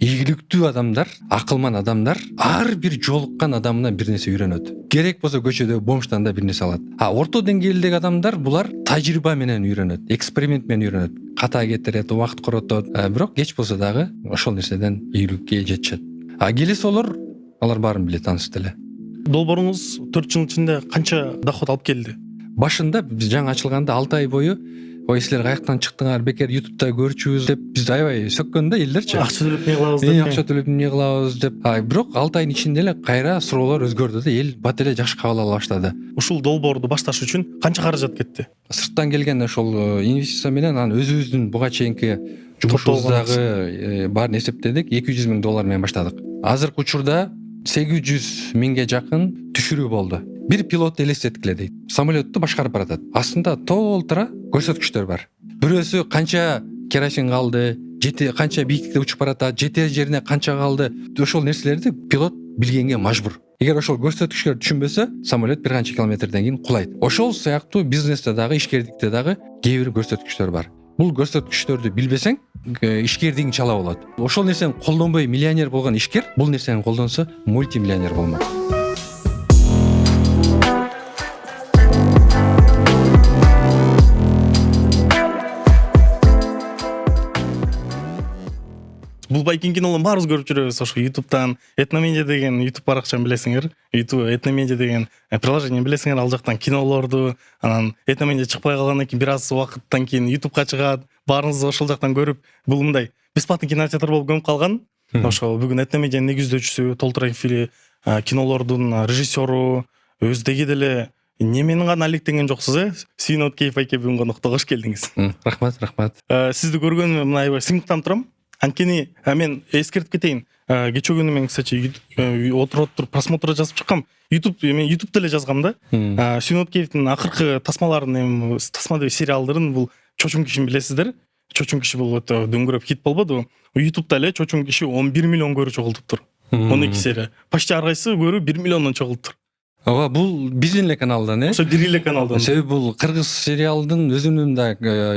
ийгиликтүү адамдар, акылман адамдар ар бир жолуккан адамынан бир нерсе үйрөнөт. Керек болсо көчөдө бомжтан да бир нерсе алат. Орто деңгээлдеги адамдар булар тажрыйба менен үйрөнөт, эксперимент менен үйрөнөт. Ката кетирет, убакыт коротот. Бирок кеч болсо дагы ошол нерседен ийгиликке жетишет. Келесі алар баарын билет анысы деле. Долбооруңуз 4 жыл ичинде канча доход алып келди? Башында биз жаңы ачылганда 6 ай бою ой силер каяктан чыктыңар, бекер ютубта көрчүбүз деп биз аябай сөккөндө элдерчи. Акча төлөп эмне кылабыз деп. Акча төлөп эмне кылабыз деп. Бирок 6 айдын ичинде эле кайра суроолор өзгөрдү да, эл бат эле жакшы кабыл ала баштады. Ушул долбоорду башташ үчүн канча каражат кетти? Сырттан келген ошол инвестиция менен анан өзүбүздүн буга чейинки жумушубуздагы баарын эсептедик, $200,000 менен баштадык. Азыркы учурда 800,000ге жакын түшүрүү болду. Бир пилот элестеткиле дейт. Самолетту башкарып баратат. Астында толтура көрсөткүчтөр бар. Бирөөсү канча керосин калды, канча бийиктикте учуп баратат, жетер жерине канча калды. Ошол нерселерди пилот билгенге мажбур. Эгер ошол көрсөткүчтөрдү түшүнбөсө, самолет бир канча километрден кийин кулайт. Ошол сыяктуу бизнесте дагы, ишкердикте дагы кээ бир көрсөткүчтөр бар. Бул көрсөткүчтөрдү билбесең, ишкердигиң чала болот. Ошол нерсени колдонбой миллионер болгон ишкер бул нерсени колдонсо мультимиллионер болмок. Бул Байкин кинолорун баарыбыз көрүп жүрөбүз. Ошо YouTube'дан Этномедиа деген YouTube баракчаны билесиңер. YouTube Этномедиа деген приложение билесиңер, ал жактан кинолорду, анан Этномедиа чыкпай калгандан кийин бир аз убакыттан кийин YouTube'га чыгат. Баарыңыз ошол жактан көрүп, бул мындай бесплатный кинотеатр болуп көнүп калган. Ошо бүгүн Этномедианын негиздөөчүсү, толтура эфири, кинолордун режиссеру, өздөгү деле неменин гана алектенген жоксуз, Сүйнөт Кейф айке бүгүн конокто кош келдиңиз. Рахмат. Сизди көргөнүмө мына аябай сыймыктанып турам. Анткени мен эскертип кетейин. Кечээ күнү мен, кстати, отуруп просмотр жазып чыккам. Мен YouTube деле жазгам да. Сүйнөт Кейфтин акыркы тасмаларын, тасма деп сериалдарын, бул Чочун кишини билесиздер. Чочун киши бул өтө дөңгөрөп хит болбоду. YouTube'да эле Чочун киши 11 миллион көрүү чогултуптур. 12 серия. Почти ар кайсы көрүү 1 миллиондон чогултур. Ооба, бул биздин эле каналдан, Ошо бир эле каналдан. Себеби бул кыргыз сериалдын өзүнүн да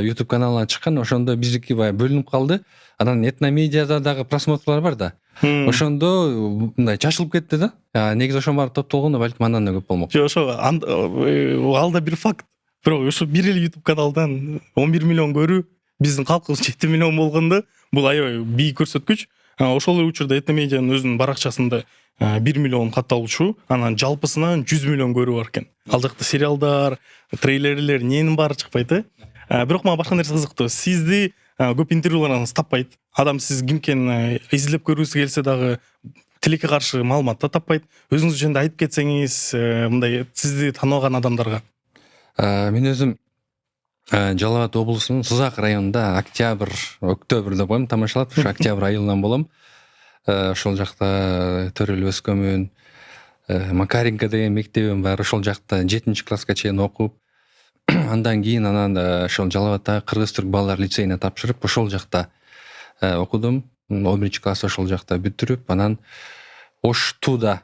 YouTube каналына чыккан, ошондо биздики баягы бөлүнүп калды. Анан Этномедиада дагы просмотрлар бар да. Ошондо мындай чачылып кетти да. Негизи ошон баары топтолгондо балким андан да көп болмок. Жок, ошо ал да бир факт. Бирок ошо бир эле YouTube каналдан 11 миллион көрүү, биздин калкыбыз 7 миллион болгондо бул аябай бийик көрсөткүч. Ошол эле учурда Этномедианын өзүнүн баракчасында 1 миллион катталуучу, анан жалпысынан 100 миллион көрүү бар экен. Ал жакта сериалдар, трейлерлер, ненин баары чыкпайт э. Бирок мага башка нерсе кызыктуу. Сизди көп интервьюларыңыз таппайт. Адам сиз ким экенин изилдеп көргүсү келсе дагы тилекке каршы маалымат да таппайт. Өзүңүз жөнүндө айтып кетсеңиз, мындай сизди тааныбаган адамдарга. Мен өзүм Жалал Абад облусунун Сызак районунда октябрда коем тамашалап, ошо октябрь айылынан болом. Ошол жакта төрөлүп өскөмүн. Макаренко деген мектебим бар, ошол жакта 7-класска чейин окуп, андан кийин ошол Жалал Абадтагы кыргыз-түрк балалар лицейине тапшырып, ошол жакта окудум. 11-класс ошол жакта бүтүрүп, анан Оштуда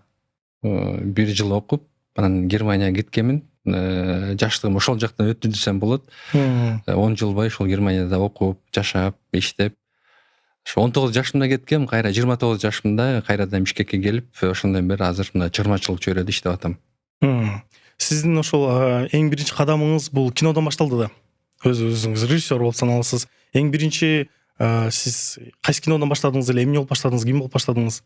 1 жыл окуп, анан Германияга кеткенмин. Жаштыгым ошол жактан өттү десем болот. 10 жыл бою ошол Германияда окуп, жашап, иштеп, ошо 19 жашымда кеткем, кайра 29 жашымда кайрадан Бишкекке келип, ошондон бери азыр мына чыгармачылык чөйрөдө иштеп атам. Сиздин ошол эң биринчи кадамыңыз бул кинодон башталды да. Өзүңүз режиссер болуп саналасыз. Эң биринчи сиз кайсы кинодон баштадыңыз эле, эмне болуп баштадыңыз, ким болуп баштадыңыз?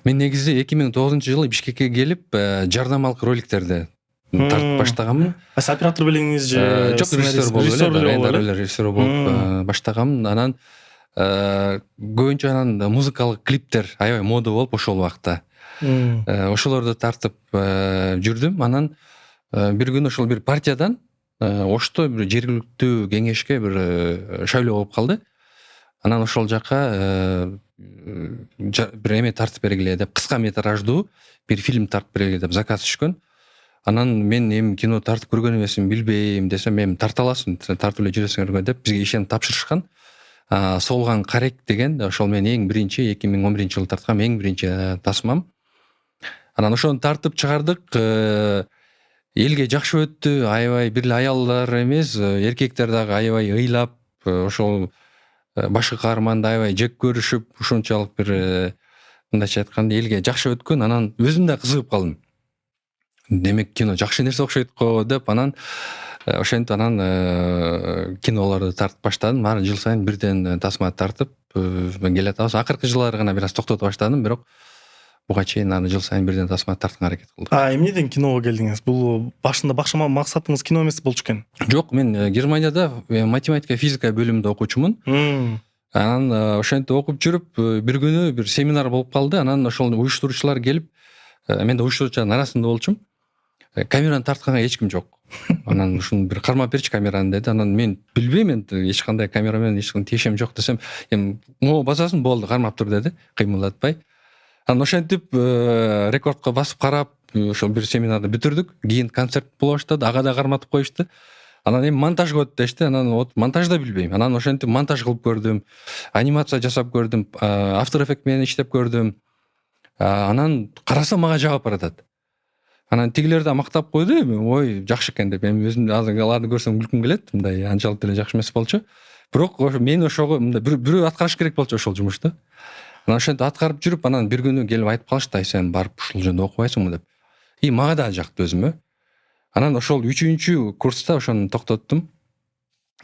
Мен негизи 2009-жылы Бишкекке келип, жардамалык роликтерди тартып баштаганмын. Сиз оператор белеңиз же? Жок, режиссер болуп баштаганмын. Анан көбүнчө музыкалык клиптер аябай мода болуп ошол убакта. Ошолорду тартып жүрдүм. Анан бир күнү ошол бир партиядан Ошто бир жергиликтүү кеңешке бир шайлоо болуп калды. Анан ошол жака бир эме тартып бергиле деп, кыска метраждуу бир фильм тартып бергиле деп заказ түшкөн. Анан мен эми кино тартып көргөн эмесин билбейм десем, эми тарта аласың, тартып эле жүрөсүңөр деп бизге ишенип тапшырышкан. Солган карек деген ошол мен эң биринчи 2011-жылы тарткан эң биринчи тасмам. Анан ошону тартып чыгардык. Элге жакшы өттү, аябай бир эле аялдар эмес, эркектер дагы аябай ыйлап, ошол башкы каарманды аябай жек көрүшүп ушунчалык бир мындайча айтканда элге жакшы өткөн, анан өзүм да кызыгып калдым. Демек кино жакшы нерсе окшойт го деп, анан ошентип анан кинолорду тартып баштадым. Ар жыл сайын бирден тасма тартып келатабыз. Акыркы жылдары гана бир аз токтотуп баштадым, бирок буга чейин аны жыл сайын бирден тасма тартканга аракет кылдык. Эмнеден киного келдиңиз? Бул башында максатыңыз кино эмес болчу экен? Жок, мен Германияда математика, физика бөлүмүндө окуучумун. Анан ошентип окуп жүрүп, бир күнү бир семинар болуп калды. Анан ошол уюштуруучулар келип, мен да уюштуруучулардын арасында болчумун. Камераны тартканга эч ким жок. Анан ушуну бир кармап берчи камераны деди. Анан мен билбейм энди, эч кандай камера менен эч кандай тиешем жок десем, эми могу басасың болду, кармап тур деди, кыймылдатпай. Анан ошентип рекордко басып карап, ошол бир семинарды бүтүрдүк. Кийин концерт боло баштады, ага да карматып коюшту. Анан эми монтажга өт дешти. Анан вот монтаж да билбейм. Анан ошентип монтаж кылып көрдүм, анимация жасап көрдүм, After Effects менен иштеп көрдүм. Анан карасам мага жагып баратат. Анан тигилер да мактап койду, ой, жакшы экен деп. Эми өзүм азыр аларды көрсөм күлкүм келет, мындай анчалык деле жакшы эмес болчу. Бирок мен ошого мындай бирөө аткарыш керек болчу ошол жумушту. Анан ошентип аткарып жүрүп, анан бир күнү келип айтып калышты, ай сен барып ушул жөнүндө окубайсыңбы деп. Мага да жакты өзүмө. Анан ошол 3-чү курста ошону токтоттум.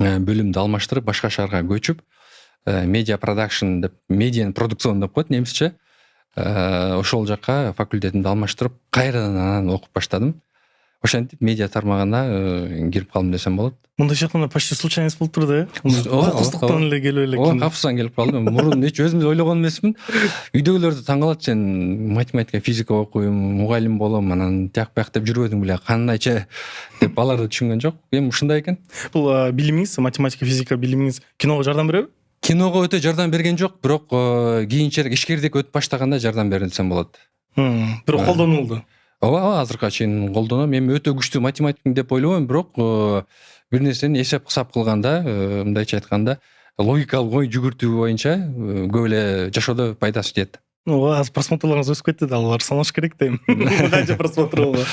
Бөлүмдү алмаштырып, башка шаарга көчүп, медиа продакшн деп, медиа продукцион деп коет немисче. Ошол жакка факультетимди алмаштырып, кайрадан анан окуп баштадым. Ошентип медиа тармагына кирип калдым десем болот. Мындайча айтканда почти случайность болуп турду, окуустуктан эле келип эле. Капсыздан келип калдым. Мурун эч өзүм да ойлогон эмесмин. Үйдөгүлөр да таң калат, сен математика, физика окуйм, мугалим болом, анан тияк бияк деп жүрбөдүң беле, кандайча деп алар да түшүнгөн жок. Эми ушундай экен. Бул билимиңиз, математика, физика билимиңиз киного жардам береби? Киного өтө жардам берген жок, бирок кийинчерээк ишкердик өтүп баштаганда жардам берди десем болот. Бирок колдонулду. Ооба, азыркыга чейин колдоном. Эми өтө күчтүү математикмин деп ойлобойм, бирок бир нерсени эсеп кысап кылганда, мындайча айтканда, логикалык ой жүгүртүү боюнча көп эле жашоодо пайдасы тиет. Азыр просмотрлоруңуз өсүп кетти да, алар санаш керек да эми. Канча просмотр болду.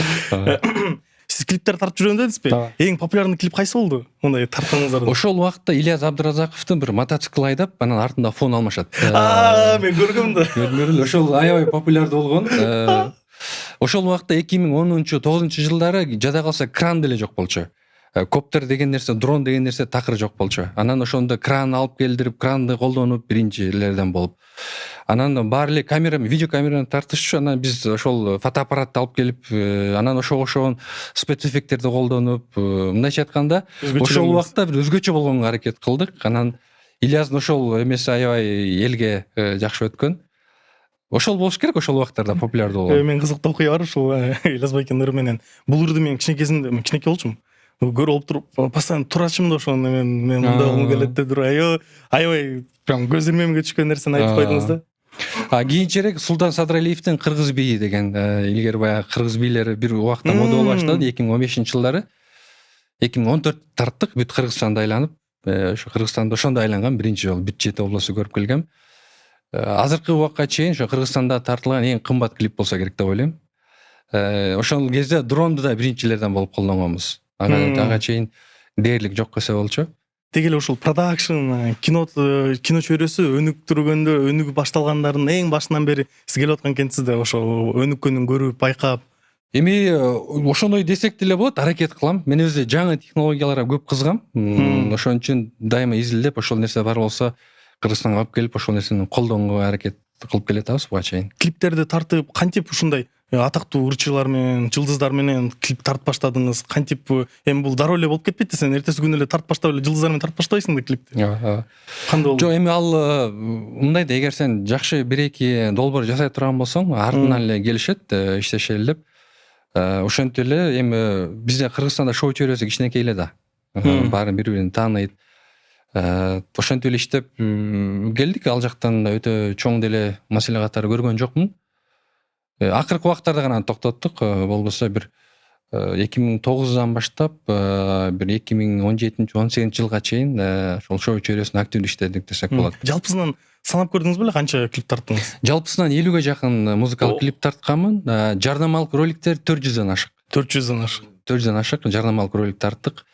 Сиз клиптер тартып жүргөн дедизби? Эң популярный клип кайсы болду? Мындай тартканыңыздар. Ошол убакта Ильяс Абдыразаковдун бир мотоцикл айдап, анан артында фон алмашат. Мен көргөм да. Көрдүңөрбү? Ошол аябай популярдуу болгон. Ошол убакта 2010-9 жылдары жада калса кран деле жок болчу. Коптер деген нерсе, дрон деген нерсе такыр жок болчу. Анан ошондо кран алып келдирип, кранды колдонуп биринчилерден болуп. Анан баары эле камера, видео камераны тартышчу. Анан биз ошол фотоаппаратты алып келип, анан ошого окшогон спецэффекттерди колдонуп, мындайча айтканда, ошол убакта бир өзгөчө болгонго аракет кылдык. Анан Ильястын ошол эмеси аябай элге жакшы өткөн. Ошол болуш керек, ошол убактарда популярдуу болгон. Мен кызыктуу окуя бар ушул Ильяс Байкенин ыры менен. Бул ырды мен кичинекесинде, кичинекей болчумун. Көрүп туруп, постоянно турачымын да ошону мен мындай болгум келет деп туруп, аябай прям көз ирмемге түшкөн нерсени айтып койдуңуз да. Кийинчерээк Султан Садыралиевдин Кыргыз бийи деген, илгери баягы кыргыз бийлери бир убакта мода боло баштады, 2015-жылдары. 2014 тарттык, бүт Кыргызстанды айланып, ошо Кыргызстанды ошондо айланган биринчи жолу бүт жети областты көрүп келгем. Азыркы убакка чейин ошо Кыргызстанда тартылган эң кымбат клип болсо керек деп ойлойм. Ошол кезде дронду да биринчилерден болуп колдонгонбуз. Ага чейин дээрлик жок десе болчу. Деги эле ушул продакшн, кино чөйрөсү өнүктүргөндө, өнүгүп башталгандардын эң башынан бери сиз келип аткан экенсиз да, ошол өнүккөнүн көрүп, байкап. Эми ошондой десек деле болот, аракет кылам. Мен өзү жаңы технологияларга көп кызыгам. Ошон үчүн дайыма изилдеп, ошол нерсе бар болсо Кыргызстанга алып келип, ошол нерсени колдонгонго аракет кылып келатабыз буга чейин. Клиптерди тартып, кантип ушундай атактуу ырчылар менен, жылдыздар менен клип тартып баштадыңыз? Кантип эми бул дароо эле болуп кетпейт сен эртеси күнү эле тартып баштап эле жылдыздар менен тартып баштабайсың да клипти? Кандай болду? Жок, эми ал мындай да, эгер сен жакшы бир-эки долбоор жасай турган болсоң, артынан эле келишет, иштешели деп. Ошентип эле эми бизде Кыргызстанда шоу чөйрөсү кичинекей эле да. Баары бири-бирин тааныйт. Ошентип эле иштеп келдик. Ал жактан өтө чоң деле маселе катары көргөн жокмун. Акыркы убактарда гана токтоттук. Болбосо бир 2009-дан баштап бир 2017-18 жылга чейин ошол шоу чөйрөсүндө активдүү иштедик десек болот. Жалпысынан санап көрдүңүз беле канча клип тарттыңыз? Жалпысынан 50ге жакын музыкалык клип тартканмын. Жардамалык роликтер 400дөн ашык. 400дөн ашык. 400дөн ашык жардамалык ролик тарттык.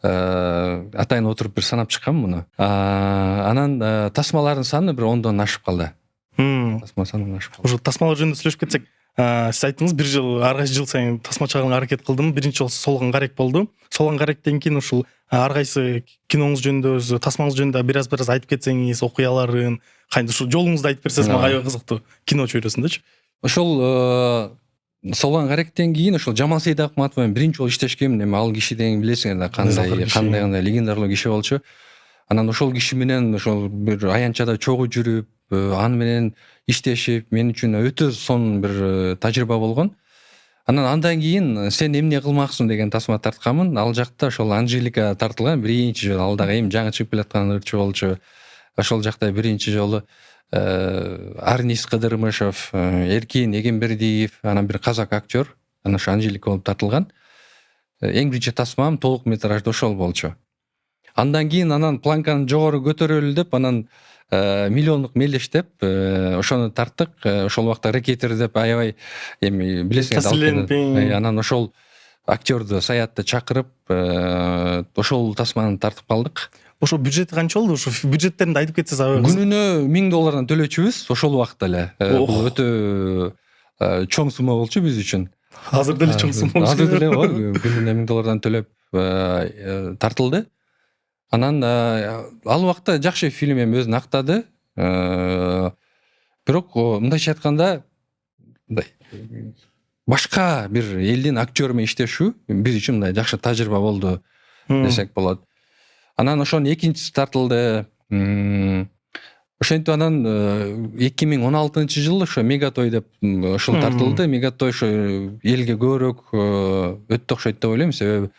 атайын отуруп бир санап чыккам муну. Анан тасмалардын саны бир 10дон ашып калды. Тасма саны ашып калды. Ошо тасмалар жөнүндө сүйлөшүп кетсек, сиз айттыңыз бир жыл ар кайсы жыл сайын тасма чыгарганга аракет кылдым. Биринчи жолу Солгон карек болду. Солгон каректен кийин ушул ар кайсы киноңуз жөнүндө, тасмаңыз жөнүндө бир аз айтып кетсеңиз, окуяларын, кантип ушул жолуңузду айтып берсеңиз мага аябай кызыктуу. Кино чөйрөсүндөчү. Ошол Солгон каректен кийин ошол Жамал Сейдахматов менен биринчи жолу иштешкем. Эми ал киши деген билесиңер да, кандай легендар киши болчу. Анан ошол киши менен ошол бир аянтчада чогуу жүрүп, аны менен иштешип, мен үчүн өтө сонун бир тажрыйба болгон. Андан кийин сен эмне кылмаксың деген тасма тартканмын. Ал жакта ошол Анжелика тартылган биринчи жолу. Ал дагы эми жаңы чыгып келаткан ырчы болчу. Ошол жакта биринчи жолу Арнис Кыдырмышев, Эркин Эгембердиев, анан бир казак актер, анан ошо Анжелика болуп тартылган. Эң биринчи тасмам толук метражды ошол болчу. Андан кийин анан планканы жогору көтөрөлү деп, анан миллиондук мелдеш деп ошону тарттык. Ошол убакта рэкетер деп аябай эми билесиңер, анан ошол актерду Саятты чакырып ошол тасманы тартып калдык. Ошо бюджети канча болду? Ошо бюджеттерин айтып кетсеңиз аябай. Күнүнө $1000 төлөчүбүз ошол убакта эле. Бул өтө чоң сумма болчу биз үчүн. Азыр деле чоң сумма болчу. Азыр деле күнүнө $1000 төлөп тартылды. Анан ал убакта жакшы фильм эми өзүн актады. Бирок мындайча айтканда башка бир элдин актёру менен иштешүү биз үчүн мындай жакшы тажрыйба болду десек болот. Анан ошонун экинчиси тартылды. Ошентип анан 2016-жылы ошо Мегатой деп ошол тартылды. Мегатой ошо элге көбүрөөк өттү окшойт деп ойлойм, себеби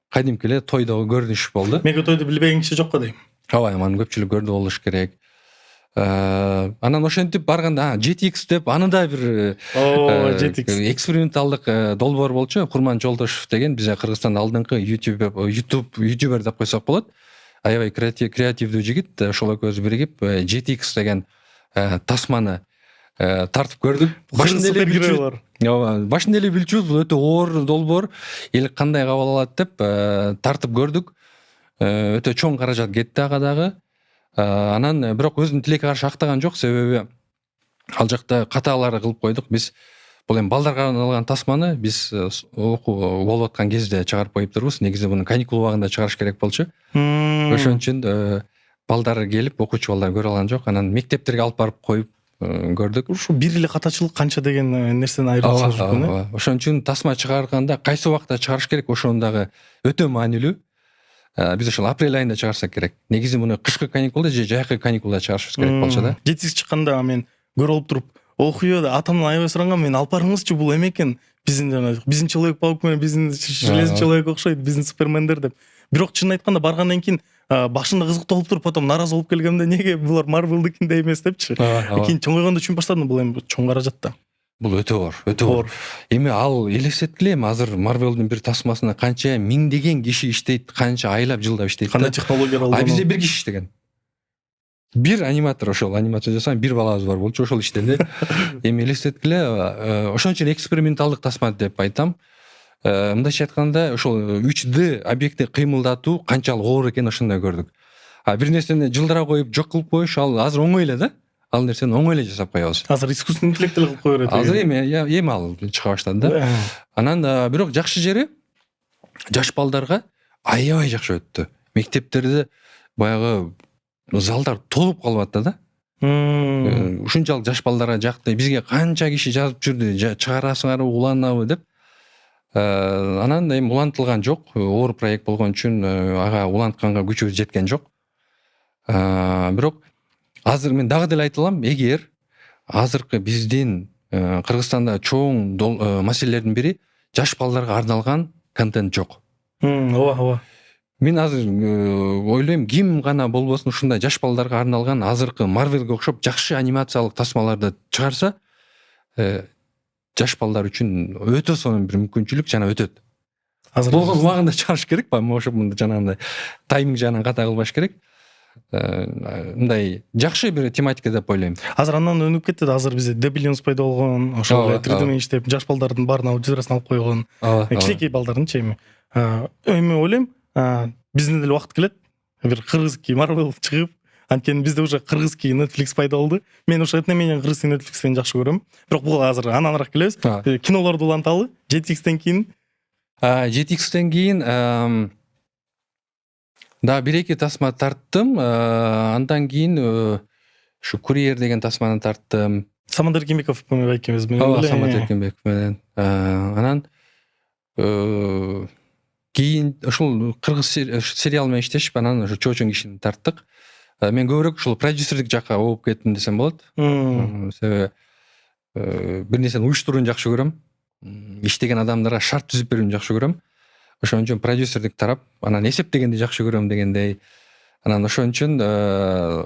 кадимки эле тойдогу көрүнүш болду. Мегатойду билбеген киши жок го дейм. Ооба, аны көпчүлүк көрдү болуш керек. Анан ошентип барганда GTX деп аны да бир эксперименталдык долбоор болчу. Курман Жолдошев деген бизде Кыргызстанда алдыңкы ютубер деп койсок болот. Аябай креативдүү жигит. Ошол экөөбүз биригип GTX деген тасманы тартып көрдүк. Башында эле билчүбүз, бул өтө оор долбоор, эл кандай кабыл алат деп тартып көрдүк. Өтө чоң каражат кетти ага дагы. Анан бирок өзүнүн тилекке каршы актаган жок, себеби ал жакта катаалар кылып койдук. Биз бул эми балдарга арналган тасманы биз окуу болуп аткан кезде чыгарып коюптурбуз. Негизи муну каникул убагында чыгарыш керек болчу. Ошон үчүн балдар келип, окуучу балдар көрө алган жок. Анан мектептерге алып барып коюп көрдүк. Ушу бир эле катачылык канча деген нерсени айырмашылыгы мүмкүн. Ошон үчүн тасма чыгарганда кайсы убакта чыгарыш керек, ошону дагы өтө маанилүү. Биз ошол апрель айында чыгарсак керек. Негизи муну кышкы каникулда же жайкы каникулда чыгарышыбыз керек болчу да. Жетиз чыкканда мен көрүп алып туруп, окуyor да атамдан аябай суранган, мен алып барыңызчы, бул эме экен. Биздин Человек-паук менен биздин Железный человек окшойт, биздин Супермендер деп. Бирок чынын айтканда баргандан кийин башында кызыктуу болуп туруп, потом наразы болуп келгемде, неге булар Марвелдикиндей эмес депчи. Кийин чоңойгондо түшүнүп баштадым, бул эми чоң каражатта. Бул өтө оор. Эми ал элестеткиле, азыр Марвелдин бир тасмасына канча миңдеген киши иштейт, канча айлап жылдап иштейт. Кандай технологиялар алган. Бизде бир киши иштеген. Бир аниматор, ошол анимация жасаган бир балабыз бар болчу, ошол иштеди. Эми элестеткиле, ошон үчүн эксперименталдык тасма деп айтам. Мындайча айтканда, ошол 3D объектти кыймылдатуу канчалык оор экенин ошондой көрдүк. Бир нерсени жылдыра коюп жок кылып коюш ал азыр оңой эле да. Ал нерсени оңой эле жасап коебуз. Азыр искусственный интеллект эле кылып кое берет. Азыр эми ал чыга баштады да. Анан бирок жакшы жери жаш балдарга аябай жакшы өттү. Мектептерде баягы залдар толуп калып атты да. Ушунчалык жаш балдарга жакты. Бизге канча киши жазып жүрдү, чыгарасыңарбы, уланабы деп. Анан эми улантылган жок. Оор проект болгон үчүн ага улантканга күчүбүз жеткен жок. Бирок азыр мен дагы деле айта алам, эгер азыркы биздин Кыргызстанда чоң маселелердин бири жаш балдарга арналган контент жок. Ооба. Мен азыр ойлойм, ким гана болбосун ушундай жаш балдарга арналган азыркы Марвелге окшоп жакшы анимациялык тасмаларды чыгарса, жаш балдар үчүн өтө сонун бир мүмкүнчүлүк жана өтөт. Азыр болгон убагында чыгарыш керек, ошо жанагындай тайминг жагынан ката кылбаш керек. Мындай жакшы бир тематика деп ойлойм. Азыр андан өнүп кетти да, азыр бизде Debilians пайда болгон, ошол 3D менен иштеп, жаш балдардын баарына аудиториясын алып койгон. Кичинекей балдардынчы эми. Эми ойлойм, биздин деле убакыт келет бир кыргызский Marvel чыгып, анткени бизде уже кыргызский Netflix пайда болду. Мен ошо этне менен кыргызский Netflixтен жакшы көрөм. Бирок бул азыр ананыраак келебиз. Кинолорду уланталы JetX'тен кийин. JetX'тен кийин да бир эки тасма тарттым. Андан кийин ушу Курьер деген тасманы тарттым. Самат Эркинбеков экебиз менен. Самат Эркинбеков менен. Анан кийин ушул кыргыз сериал менен иштешип, анан ошо чоочун кишини тарттык. Мен көбүрөөк ушул продюсерлик жакка ооп кеттим десем болот. Себеби бир нерсени уюштурууну жакшы көрөм. Иштеген адамдарга шарт түзүп берүүнү жакшы көрөм. Ошон үчүн продюсерлик тарап, анан эсептегенди жакшы көрөм дегендей. Анан ошон үчүн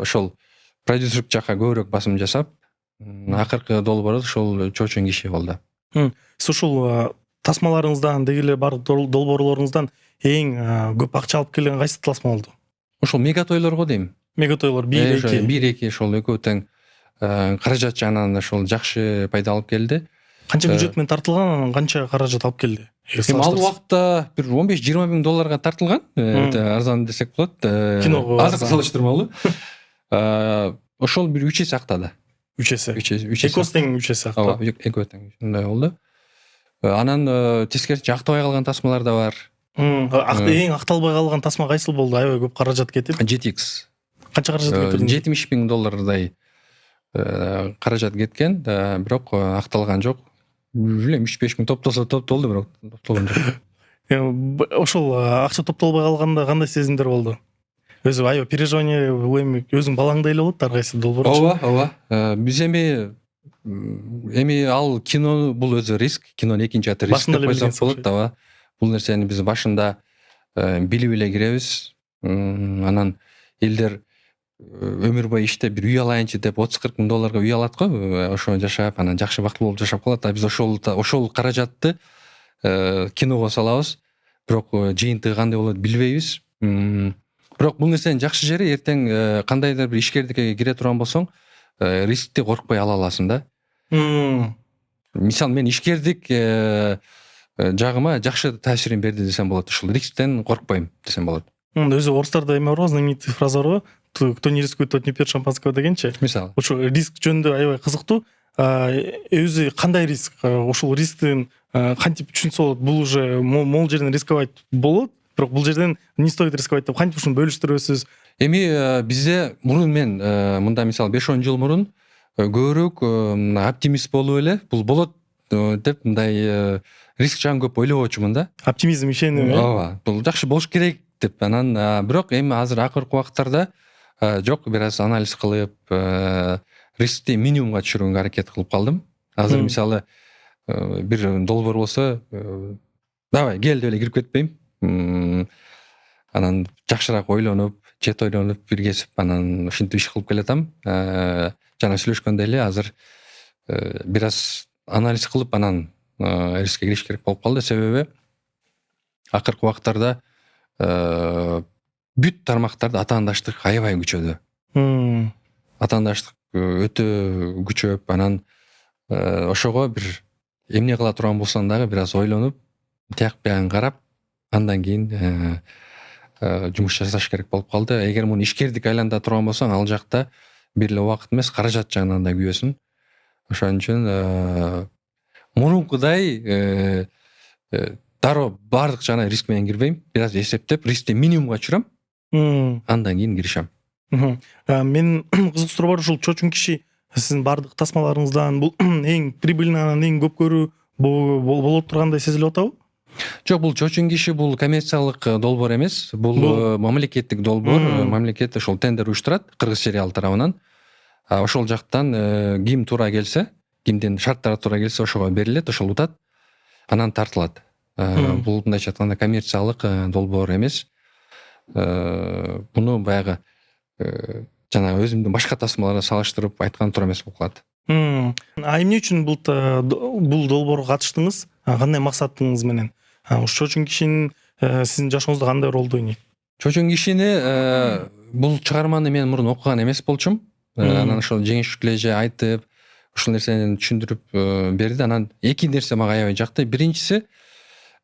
ошол продюсерлик жакка көбүрөөк басым жасап, акыркы долбоору ошол чоочун киши болду. Сиз ушул тасмаларыңыздан, дегеле бардык долбоорлоруңуздан эң көп акча алып келген кайсы тасма болду? Ошол Мегатойлорго дейм. Мегатойлор 1-2 ошол экөө тең каражат жагынан ошол жакшы пайда алып келди. Канча бюджет менен тартылган, анан канча каражат алып келди? Ал убакта бир 15-20 миң долларга тартылган. Арзан десек болот. Киного азыр салыштырмалуу. Ошол бир 3 эсе актады. 3 эсе. Экөөс тең 3 эсе актады. Экөө тең ушундай болду. Анан тескерисинче актабай калган тасмалар да бар. Эң акталбай калган тасма кайсыл болду? Аябай көп каражат кетип. JetX. Канча каражат кетти? 70 миң доллардай каражат кеткен, бирок акталган жок. Эле 3-5 миң топтолсо топтолду, бирок топтолгон жок. Ошол акча топтолбой калганда кандай сезимдер болду? Өзү аябай переживание, эми өзүң балаңдай эле болот ар кайсы долбоорчу. Ооба. Биз эми ал кино бул өзү риск, кинонун экинчи аты риск деп койсок болот, ооба. Бул нерсени биз башында билип эле киребиз. Анан элдер өмүр бою иштеп бир үй алайынчы деп 30-40 миң долларга үй алат го, ошону жашап, анан жакшы бактылуу болуп жашап калат. Биз ошол каражатты киного салабыз, бирок жыйынтыгы кандай болот билбейбиз. Бирок бул нерсенин жакшы жери, эртең кандайдыр бир ишкердикке кире турган болсоң, рискти коркпой ала аласың да. Мисалы, мен ишкердик жагыма жакшы таасирин берди десем болот. Ушул рисктен коркпойм десем болот. Өзү орустарда эме бар, знаменитый фраза бар. Кто не рискует, тот не пьет шампанского дегенчи. Мисалы. Ошо риск жөнүндө аябай кызыктуу. Өзү кандай риск? Ошол рисктин кантип түшүнсө болот? Бул уже могул жерден рисковать болот, бирок бул жерден не стоит рисковать деп кантип ушуну бөлүштүрөсүз? Эми бизде мурун мен мында мисалы 5-10 жыл мурун көбүрөөк оптимист болуп эле, бул болот деп мындай риск жагын көп ойлобочумун да. Оптимизм ишенүү. Ооба, бул жакшы болуш керек деп. Анан бирок эми азыр акыркы убакыттарда жок, бир аз анализ кылып, рискти минимумга түшүрүүгө аракет кылып калдым. Азыр мисалы бир долбоор болсо, давай кел деп эле кирип кетпейм. Анан жакшыраак ойлонуп, чет ойлонуп, бир кесип, анан ушинтип иш кылып келатам. Жана сүйлөшкөндөй эле азыр бир аз анализ кылып, анан рискке кириш керек болуп калды. Себеби акыркы убакыттарда бүт тармактарда атаандаштык аябай күчөдү. Атаандаштык өтө күчөп, анан ошого бир эмне кыла турган болсоң дагы бир аз ойлонуп, тияк биягын карап, андан кийин жумуш жасаш керек болуп калды. Эгер муну ишкердик айландыра турган болсоң, ал жакта бир эле убакыт эмес, каражат жагынан да күйөсүн. Ошон үчүн мурункудай дароо баардык жана риск менен кирбейм. Бир аз эсептеп, рискти минимумга түшүрөм. Андан кийин киришем. Мен кызыктыруу бар, ушул чоочун киши сиздин баардык тасмаларыңыздан бул эң прибыльный, анан эң көп көрүү болуп тургандай сезилип атабы? Жок, бул чоочун киши бул коммерциялык долбоор эмес. Бул мамлекеттик долбоор. Мамлекет ошол тендер уюштурат кыргыз сериал тарабынан. Ошол жактан ким туура келсе, кимдин шарттары туура келсе, ошого берилет, ошол утат, анан тартылат. Бул мындайча айтканда коммерциялык долбоор эмес. Муну баягы жана өзүмдүн башка тасмаларга салыштырып айткан туура эмес болуп калат. Эмне үчүн бул долбоорго катыштыңыз? Кандай максатыңыз менен? Чоочун кишинин сиздин жашооңузда кандай ролду ойнойт? Чоочун кишини бул чыгарманы мен мурун окуган эмес болчумун. Анан ошол жеңиш күлөжө айтып, ушул нерсени түшүндүрүп берди. Анан эки нерсе мага аябай жакты. Биринчиси,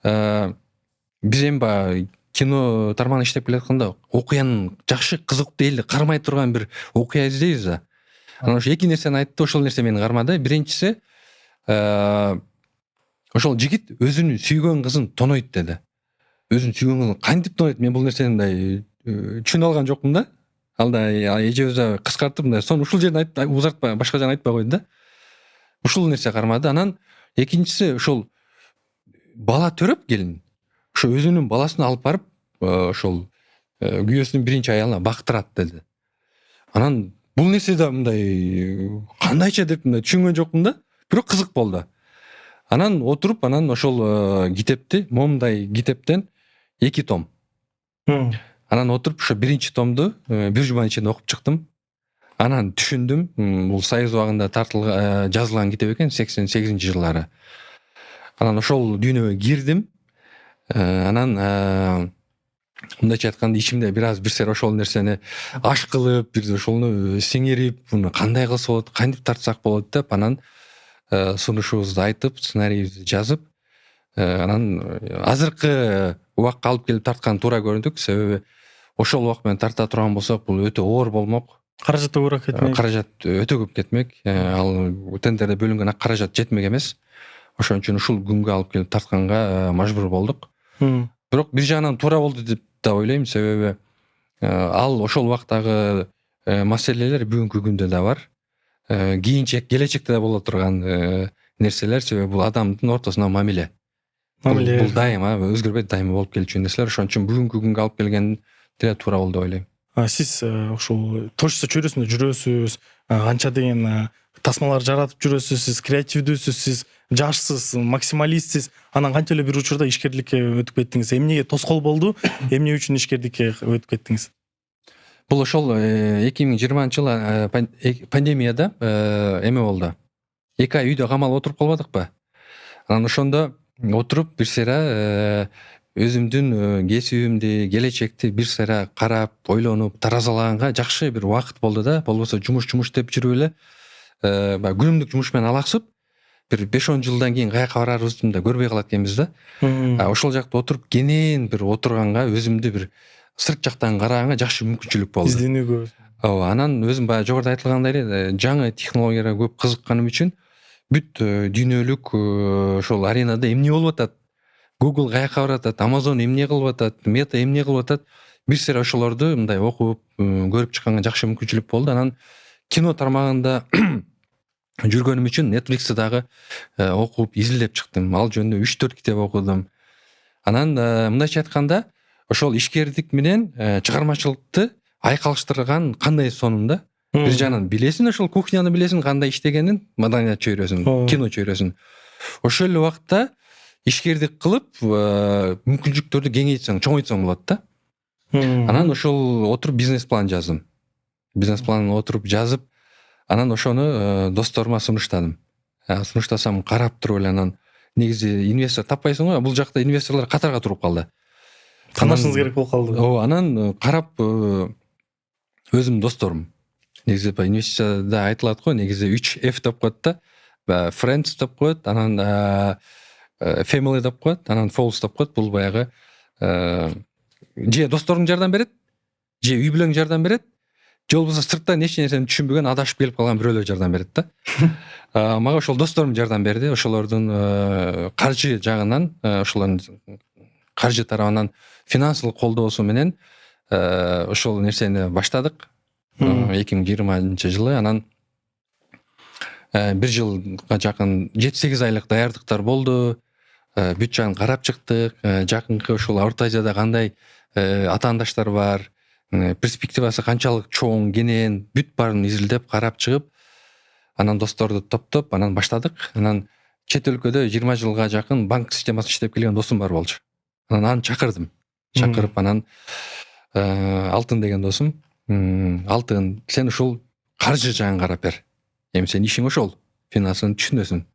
биз эми кино тармагында иштеп келатканда окуянын жакшы кызыктуу элди кармай турган бир окуя издейбиз да. Анан ошо эки нерсени айтты, ошол нерсе мени кармады. Биринчиси ошол жигит өзүнүн сүйгөн кызын тонойт деди. Өзүнүн сүйгөн кызын кантип тонойт? Мен бул нерсени мындай түшүнө алган жокмун да. Ал да эжебиз кыскартып мындай сону ушул жерден айтып узартпа, башка жерден айтпай койду да. Ушул нерсе кармады. Анан экинчиси ошол бала төрөп келин. Ошо өзүнүн баласын алып барып ошол күйөөсүнүн биринчи аялына бактырат деди. Анан бул нерсе да мындай кандайча деп мындай түшүнгөн жокмун да. Бирок кызык болду. Анан отуруп, анан ошол китепти, момундай китептен 2 том. Анан отуруп ошо биринчи томду бир жуманын ичинде окуп чыктым. Анан түшүндүм, бул Союз убагында жазылган китеп экен, 88-жылдары. Анан ошол дүйнөгө кирдим. Анан мындайча айтканда ичимде бир аз бир сер ошол нерсени аш кылып, бир ошону сиңирип, буну кандай кылса болот, кантип тартсак болот деп, анан сунушубузду айтып, сценарийибизди жазып, анан азыркы убакка алып келип тарткан туура көрдүк. Себеби ошол убак менен тарта турган болсок, бул өтө оор болмок. Каражат да көп кетмек. Каражат өтө көп кетмек. Ал тендерде бөлүнгөн каражат жетмек эмес. Ошон үчүн ушул күнгө алып келип тартканга мажбур болдук. Бирок бир жагынан туура болду деп да ойлойм. Себеби ал ошол убактагы маселелер бүгүнкү күндө да бар. Келечекте да боло турган нерселер. Себеби бул адамдын ортосундагы мамиле. Бул дайыма өзгөрбөйт, дайыма болуп келчү нерселер. Ошон үчүн бүгүнкү күнгө алып келген туура болду деп ойлойм. Сиз ушул творчество чөйрөсүндө жүрөсүз, канча деген тасмалар жаратып жүрөсүз, сиз креативдүүсүз, сиз жашсыз, максималистсиз. Анан канча эле бир учурда ишкерликке өтүп кеттиңиз. Эмнеге тоскоол болду? Эмне үчүн ишкерликке өтүп кеттиңиз? Бул ошол 2020-жылы пандемияда эме болду. 2 ай үйдө камалып отуруп калбадыкпы? Анан ошондо отуруп бир сыйра өзүмдүн кесибимди, келечекти бир сыйра карап, ойлонуп, таразалаганга жакшы бир убакыт болду да. Болбосо жумуш деп жүрүп эле баягы күнүмдүк жумуш менен алаксып, бир 5-10 жылдан кийин каяка барарыбызды да көрбөй калат экенбиз да. Ошол жакта отуруп кенен бир отурганга, өзүмдү бир сырт жактан караганга жакшы мүмкүнчүлүк болду. Изденүүгө. Ооба, анан өзүм баягы жогоруда айтылгандай эле жаңы технологияларга көп кызыкканым үчүн бүт дүйнөлүк ошол аренада эмне болуп атат? Google каяка барып атат, Amazon эмне кылып атат, Meta эмне кылып атат? Бир сыйра ошолорду мындай окуп, көрүп чыкканга жакшы мүмкүнчүлүк болду. Анан кино тармагында жүргөнүм үчүн Netflix'те дагы окуп, изилдеп чыктым. Ал жөнүндө 3-4 китеп окудум. Анан мындайча айтканда, ошол ишкердик менен чыгармачылыкты айкалыштырган кандай сонун да. Бир жагынан билесиң, ошол кухняны билесиң, кандай иштегенин, маданият чөйрөсүн, кино чөйрөсүн. Ошол эле убакта ишкердик кылып, мүмкүнчүлүктөрдү кеңейтсең, чоңойтсоң болот да. Анан ошол отуруп бизнес план жаздым. Бизнес планын отуруп жазып, анан ошону досторума сунуштадым. Сунуштасам, карап туруп эле анан негизи инвестор таппайсың го, бул жакта инвесторлор катарга туруп калды. Танышыңыз керек болуп калды. Ооба, анан карап өзүмдүн досторум. Негизи инвестицияда айтылат го, негизи 3F деп коет да. Friends деп коет, анан family деп коет, анан false деп коет. Бул баягы же досторуң жардам берет, же үй бүлөң жардам берет, же болбосо сырттан эч нерсени түшүнбөгөн, адашып келип калган бирөөлөр жардам берет да. Мага ошол досторум жардам берди. Ошолордун каржы жагынан, ошолордун каржы тарабынан финансылык колдоосу менен ошол нерсени баштадык 2020-жылы. Анан бир жылга жакын 7-8 айлык даярдыктар болду. Бүт жагын карап чыктык. Жакынкы ошол Орто Азияда кандай атаандаштар бар, перспективасы канчалык чоң, кенен, бүт баарын изилдеп карап чыгып, анан досторду топтоп, анан баштадык. Анан чет өлкөдө 20 жылга жакын банк системасында иштеп келген досум бар болчу. Анан аны чакырдым. Чакырып, анан Алтын деген досум, Алтын, сен ушул каржы жагын карап бер. Эми сен ишиң ошол, финансын түшүнөсүң.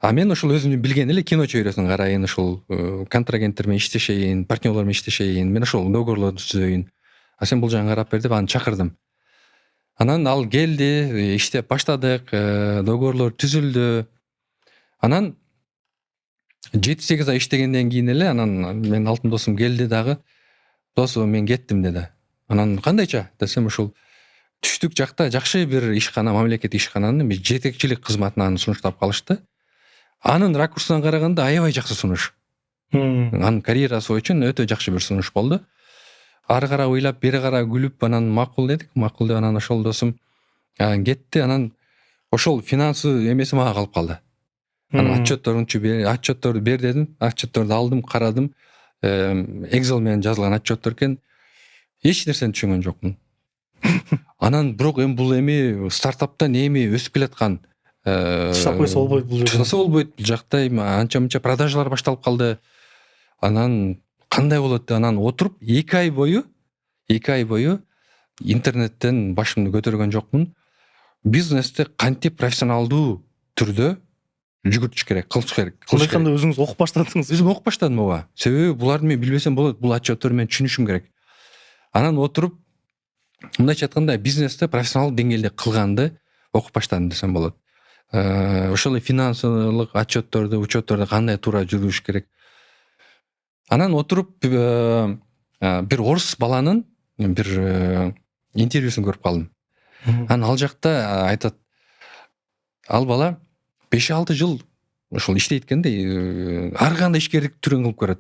Мен ошол өзүмдүн билген эле кино чөйрөсүн карайын, ошол контрагенттер менен иштешейин, партнерлор менен иштешейин, мен ошол договорлорду түзөйүн. Сен бул жагын карап бер деп аны чакырдым. Анан ал келди, иштеп баштадык, договорлор түзүлдү. Анан 7-8 ай иштегенден кийин эле анан менин алтын досум келди дагы, досу мен кеттим деди. Анан кандайча десем, ушул түштүк жакта жакшы бир ишкана, мамлекеттик ишкананын жетекчилик кызматына сунуштап калышты. Анын ракурсунан караганда аябай жакшы сунуш. Анын карьерасы үчүн өтө жакшы бир сунуш болду. Ары кара ыйлап, бери кара күлүп, анан макул дедик. Макул деп анан ошол досум кетти. Анан ошол финансы эмеси мага калып калды. Анан отчетторду бер дедим. Отчетторду алдым, карадым. Excel менен жазылган отчеттор экен. Эч нерсени түшүнгөн жокмун. Анан бирок эми бул эми стартаптан эми өсүп келаткан таштап койсо болбойт бул жерде. Таштаса болбойт. Бул жакта эми анча-мынча продажалар башталып калды. Анан кандай болот деп анан отуруп 2 ай бою интернеттен башымды көтөргөн жокмун. Бизнести кантип профессионалдуу түрдө жүгүртүш керек, кылыш керек. Кандай өзүңүз окуп баштадыңыз? Өзүм окуп баштадым ооба. Себеби буларды мен билбесем болот, бул отчетторду мен түшүнүшүм керек. Анан отуруп, мындайча айтканда, бизнести профессионалдуу деңгээлде кылганды окуп баштадым десем болот. Ошол финансылык отчетторду, учетторду кандай туура жүргүзүш керек. Анан отуруп бир орус баланын бир интервьюсун көрүп калдым. Анан ал жакта айтат, ал бала 5-6 жыл ошол иштейт экенде, ар кандай ишкерлик түрүн кылып көрөт.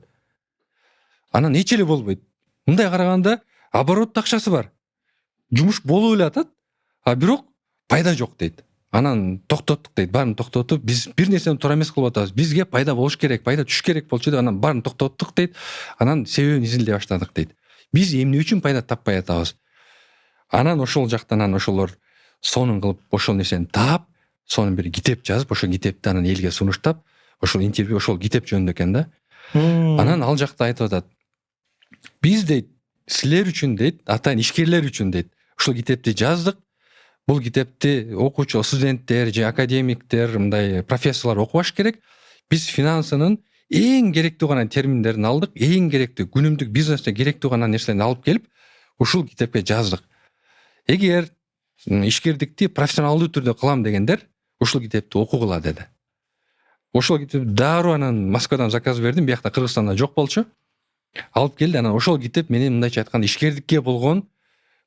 Анан эч эле болбойт. Мындай караганда оборот акчасы бар. Жумуш болуп эле атат, а бирок пайда жок дейт. Анан токтоттук дейт, баарын токтотуп, биз бир нерсени туура эмес кылып атабыз. Бизге пайда болуш керек, пайда түшүш керек болчу деп анан баарын токтоттук дейт. Анан себебин изилдей баштадык дейт. Биз эмне үчүн пайда таппай атабыз? Анан ошол жактан ошолор сонун кылып ошол нерсени таап, сонун бир китеп жазып, ошол китепти анан элге сунуштап, ошол интервью ошол китеп жөнүндө экен да. Анан ал жакта айтып атат. Биз дейт, силер үчүн дейт, атайын ишкерлер үчүн дейт, ушул китепти жаздык. Бул китепти окуучу студенттер же академиктер, мындай профессорлор окубаш керек. Биз финансынын эң керектүү гана терминдерин алдык, эң керектүү күнүмдүк бизнесте керектүү гана нерсени алып келип, ушул китепке жаздык. Эгер ишкердикти профессионалдуу түрдө кылам дегендер, ушул китепти окугула деди. Ошол китепти дароо анан Москвадан заказ бердим, биякта Кыргызстанда жок болчу. Алып келди, анан ошол китеп менин мындайча айтканда ишкердикке болгон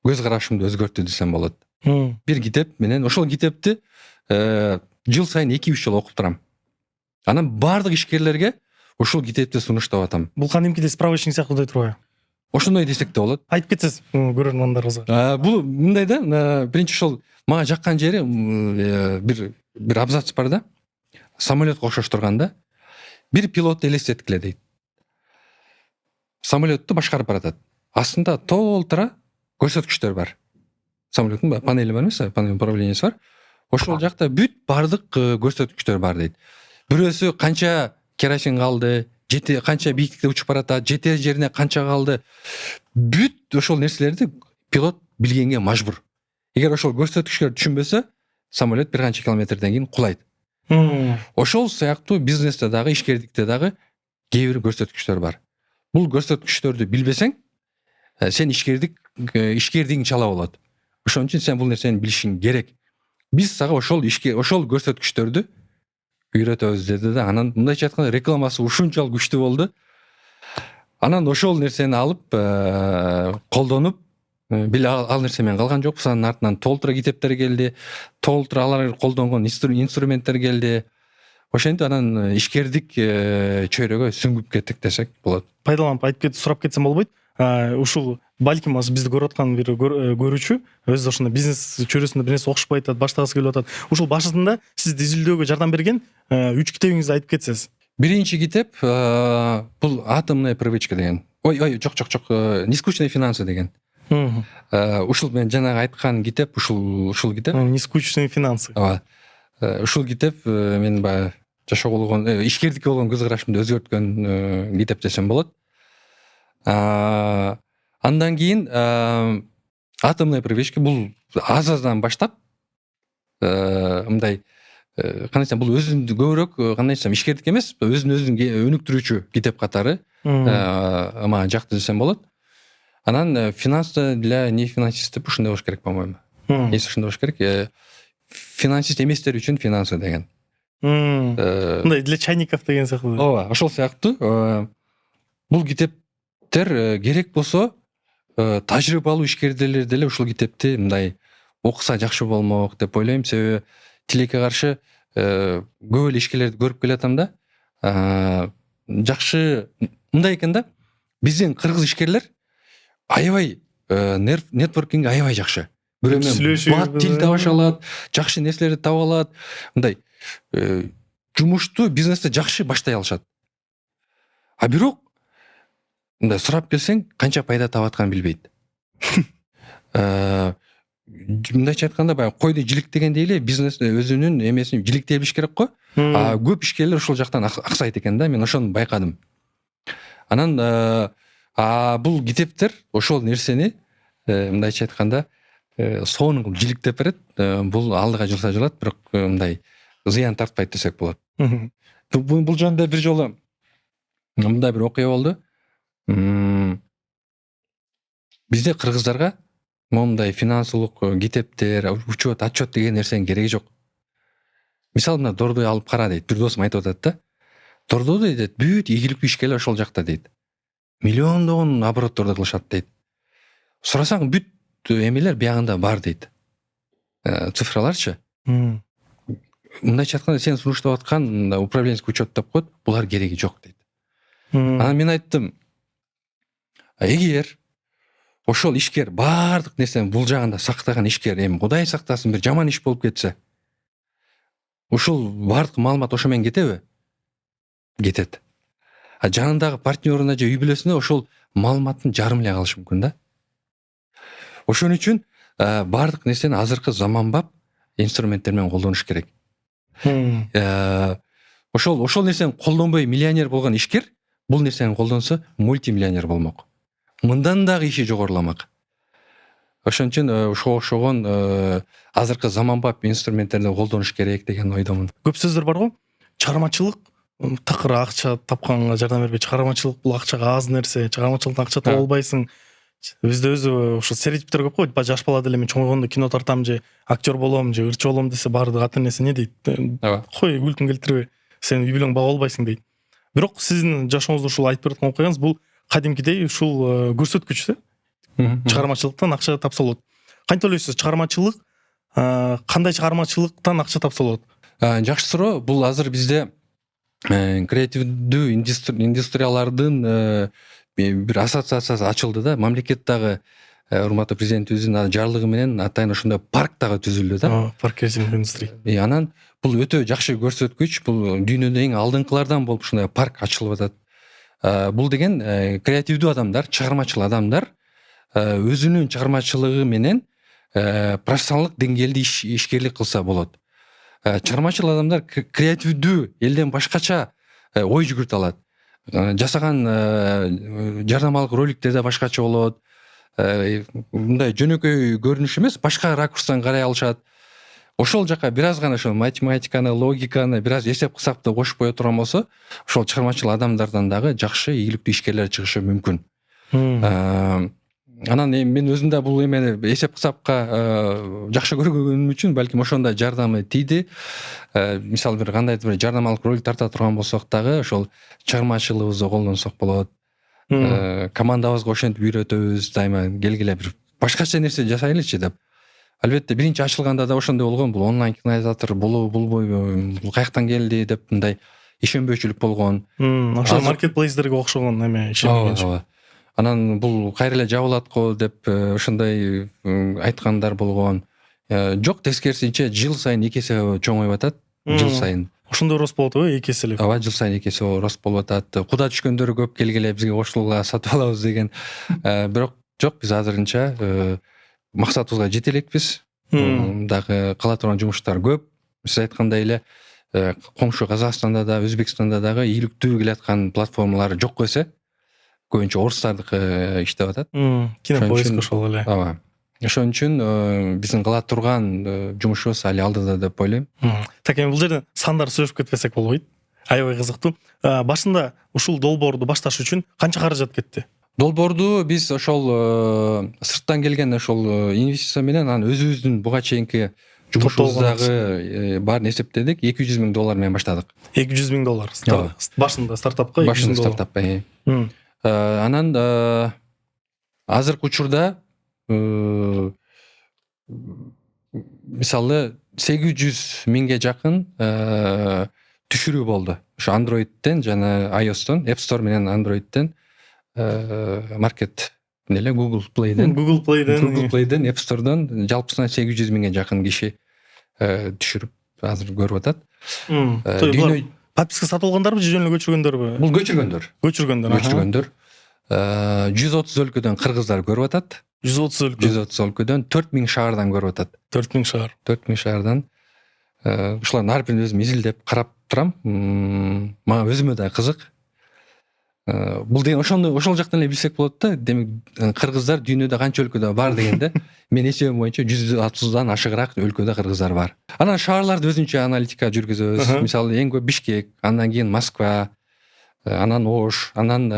көз карашымды өзгөрттү десем болот. Бир китеп менен ошол китепти жыл сайын 2-3 жолу окуп турам. Анан баардык ишкерлерге ошол китепти сунуштап атам. Бул кадимкидей справочник сыяктуу турбайбы? Ошондой десек да болот. Айтып кетсеңиз көрөрмандарыбызга. Бул мындай да, биринчи ошол мага жаккан жери бир абзац бар да. Самолетко окшоштурган да. Бир пилот элестеткиле дейт. Самолетту башкарып баратат. Астында толтура көрсөткүчтөр бар. Самолеттун панели бар эмес, панель управлениясы бар. Ошол жакта бүт бардык көрсөткүчтөр бар дейт. Бирөөсү канча керосин калды, канча бийиктикте учуп баратат, жетер жерине канча калды. Бүт ошол нерселерди пилот билгенге мажбур. Эгер ошол көрсөткүчтөр түшүнбөсө, самолет бир канча километрден кийин кулайт. Ошол сыяктуу бизнесте дагы, ишкердикте дагы кээ бир көрсөткүчтөр бар. Бул көрсөткүчтөрдү билбесең, сен ишкердигиң чала болот. Ошон үчүн сен бул нерсени билишиң керек. Биз сага ошол көрсөткүчтөрдү үйрөтөбүз деди да. Анан мындайча айтканда рекламасы ушунчалык күчтүү болду. Анан ошол нерсени алып, колдонуп, били ал нерсе менен калган жокпуз. Анын артынан толтура китептер келди, толтура алар колдонгон инструменттер келди. Ошентип анан ишкердик чөйрөгө сүңгүп кеттик десек болот. Пайдаланып айтып сурап кетсем болбойт. Ушул балким бизди көрүп аткан бир көрүүчү өзү ошондо бизнес чөйрөсүндө бир нерсе окушпай атат, баштагысы келип атат. Ушул башында сизди изилдөөгө жардам берген 3 китебиңизди айтып кетсеңиз. Биринчи китеп бул атомная привычка деген. Жок. Нескучные финансы деген. Ушул мен жанагы айткан китеп, ушул китеп. Нескучные финансы. Ушул китеп менин баягы жашоого болгон, ишкердикке болгон көз карашымды өзгөрткөн китеп десем болот. Андан кийин атомная привычка бул азаздан баштап мындай кандай десем, бул өзүндү көбүрөөк кандай десем ишкердик эмес, өзүн өнүктүрүүчү китеп катары мага жакты десем болот. Анан финансы для нефинансистов ушундай болуш керек, по-моему. Ошондой болуш керек. Финансист эместер үчүн финансы деген. мындай для чайников деген сыяктуу. ооба ошол сыяктуу бул китептер керек болсо тажрыйбалуу ишкерлер деле ушул китепти мындай окуса жакшы болмок деп ойлойм. Себеби тилекке каршы көп эле ишкерлерди көрүп келатам да. Жакшы мындай экен да. Биздин кыргыз ишкерлер аябай нетворкинг аябай жакшы. Бирөө менен бат тил табыша алат, жакшы нерселерди таба алат. Мындай жумушту, бизнести жакшы баштай алышат. А бирок мындай сурап келсең, канча пайда таап атканын билбейт. Мындайча айтканда баягы койду жиликтегендей эле бизнес өзүнүн эмесин жиликтей билиш керек го. Көп ишкерлер ошол жактан аксайт экен да, мен ошону байкадым. Анан бул китептер ошол нерсени мындайча айтканда сонун кылып жиликтеп берет. Бул алдыга жылса жылат, бирок мындай зыян тартпайт десек болот. Бул жөнүндө бир жолу мындай бир окуя болду. Бизде кыргыздарга мондай финансылык китептер, учет, отчет деген нерсенин кереги жок. Мисалы мына Дордуй алып кара дейт. Бир досум айтып атат да. Дордуду дейт, бүт ийгиликтүү ишкерлер ошол жакта дейт. Миллиондогон оборотторду кылышат дейт. Сурасаң бүт эмелер биягында бар дейт. Цифраларчы. Мындайча айтканда сен сунуштап аткан управленческий учет деп коет, булар кереги жок дейт. Анан мен айттым, эгер ошол ишкер баардык нерсени булжаганда сактаган ишкер эми Кудай сактасын бир жаман иш болуп кетсе, ушул баардык маалымат ошо менен кетеби? Кетет. Жанындагы партнерына же үй бүлөсүнө ошол маалыматтын жарым эле калышы мүмкүн да. Ошон үчүн баардык нерсени азыркы заманбап инструменттер менен колдонуш керек. Ошол нерсени колдонбой миллионер болгон ишкер бул нерсени колдонсо мультимиллионер болмок. Мындан дагы иши жогоруламак. Ошон үчүн ошогон азыркы заманбап инструменттерди колдонуш керек деген ойдомун. Көп сөздөр бар го. Чыгармачылык такыр акча тапканга жардам бербейт. Чыгармачылык бул акчага аз нерсе. Чыгармачылыктан акча таба албайсың. Бизде өзү ошо стереотиптер көп го. Жаш бала деле мен чоңойгондо кино тартам же актер болом же ырчы болом десе баардык ата энеси не дейт? Кой күлкүн келтирбе. Сен үй бүлөң бага албайсың дейт. Бирок сиздин жашооңузда ушул айтып бераткан окуяңыз бул кадимкидей ушул көрсөткүч да. Чыгармачылыктан акча тапса болот. Кантип ойлойсуз? Чыгармачылык кандай чыгармачылыктан акча тапса болот? Жакшы суроо. Бул азыр бизде креативдүү индустриялардын бир ассоциациясы ачылды да. Мамлекет дагы урматтуу президентибиздин жарлыгы менен атайын ошондой парк дагы түзүлдү да. Парк индустрия. Анан бул өтө жакшы көрсөткүч. Бул дүйнөдө эң алдыңкылардан болуп ушундай парк ачылып атат. Бул деген креативдүү адамдар, чыгармачыл адамдар өзүнүн чыгармачылыгы менен профессионалдык деңгээлде ишкерлик кылса болот. Чыгармачыл адамдар креативдүү элден башкача ой жүгүртө алат. Жасаган жардамалык роликтерде башкача болот. Мындай жөнөкөй көрүнүш эмес, башка ракурстан карай алышат. Ошол жака бир аз гана ошол математиканы, логиканы, бир аз эсеп кысапты кошуп кое турган болсо, ошол чыгармачыл адамдардан дагы жакшы ийгиликтүү ишкерлер чыгышы мүмкүн. Анан мен өзүм да бул эмени эсеп кысапка жакшы көргөнүм үчүн балким ошондой жардамы тийди. Мисалы бир кандайдыр бир жардамалык ролик тарта турган болсок дагы ошол чыгармачылыгыбызды колдонсок болот. Командабызга ошентип үйрөтөбүз, дайыма келгиле бир башкача нерсе жасайлычы деп. Албетте биринчи ачылганда да ошондой болгон. Бул онлайн кинотеатр болбойбу, бул каяктан келди деп мындай ишенбөөчүлүк болгон. Ошол маркетплейстерге окшогон эме ишенбеген. Анан бул кайра эле жабылат го деп ошондой айткандар болгон. Жок, тескерисинче жыл сайын 2 эсе чоңоюп атат. Жыл сайын. Ошондой рост болот го, 2 эселеп. Ооба, жыл сайын 2 эсе рост болуп атат. Куда түшкөндөр көп келгиле бизге кошулууга сатып алабыз деген. Бирок жок, биз азырынча максатыбызга жете элекпиз. Дагы кыла турган жумуштар көп. Сиз айткандай эле коңшу Казакстанда да, Өзбекстанда дагы ийгиликтүү келаткан платформалар жок эсе. Көбүнчө орустардыкы иштеп атат. Кинопоиск ошол эле. Ооба. Ошон үчүн биздин кыла турган жумушубуз али алдыда деп ойлойм. Так, эми бул жерден сандар сүйлөшүп кетпесек болбойт. Аябай кызыктуу. Башында ушул долбоорду башташ үчүн канча каражат кетти? Долбоорду биз ошол сырттан келген ошол инвестиция менен анан өзүбүздүн буга чейинки жумушубуздагы баарын эсептедик, $200,000 менен баштадык. $200,000 башында стартапка Башында стартапка. Анан азыркы учурда мисалы 800,000ге жакын түшүрүү болду. Ошо Android'тен жана iOS'тон, App Store менен Android'тен маркет Google Play'ден App Store'дон жалпысынан 800,000ге жакын киши түшүрүп азыр көрүп атат. Подписка сатып алгандарбы же жөн эле көчүргөндөрбү? Бул көчүргөндөр. 130 өлкөдөн кыргыздар көрүп атат. 130 өлкөдөн 4000 шаардан көрүп атат. 4000 шаардан. Ушулардын ар бирин өзүм изилдеп карап турам. Мага өзүмө да кызык. Бул деген ошол жактан эле билсек болот да. Демек кыргыздар дүйнөдө канча өлкөдө бар дегенде, мен эсебим боюнча 160дан ашыгыраак өлкөдө кыргыздар бар. Анан шаарларды өзүнчө аналитика жүргүзөбүз. Мисалы эң көп Бишкек, андан кийин Москва, анан Ош, анан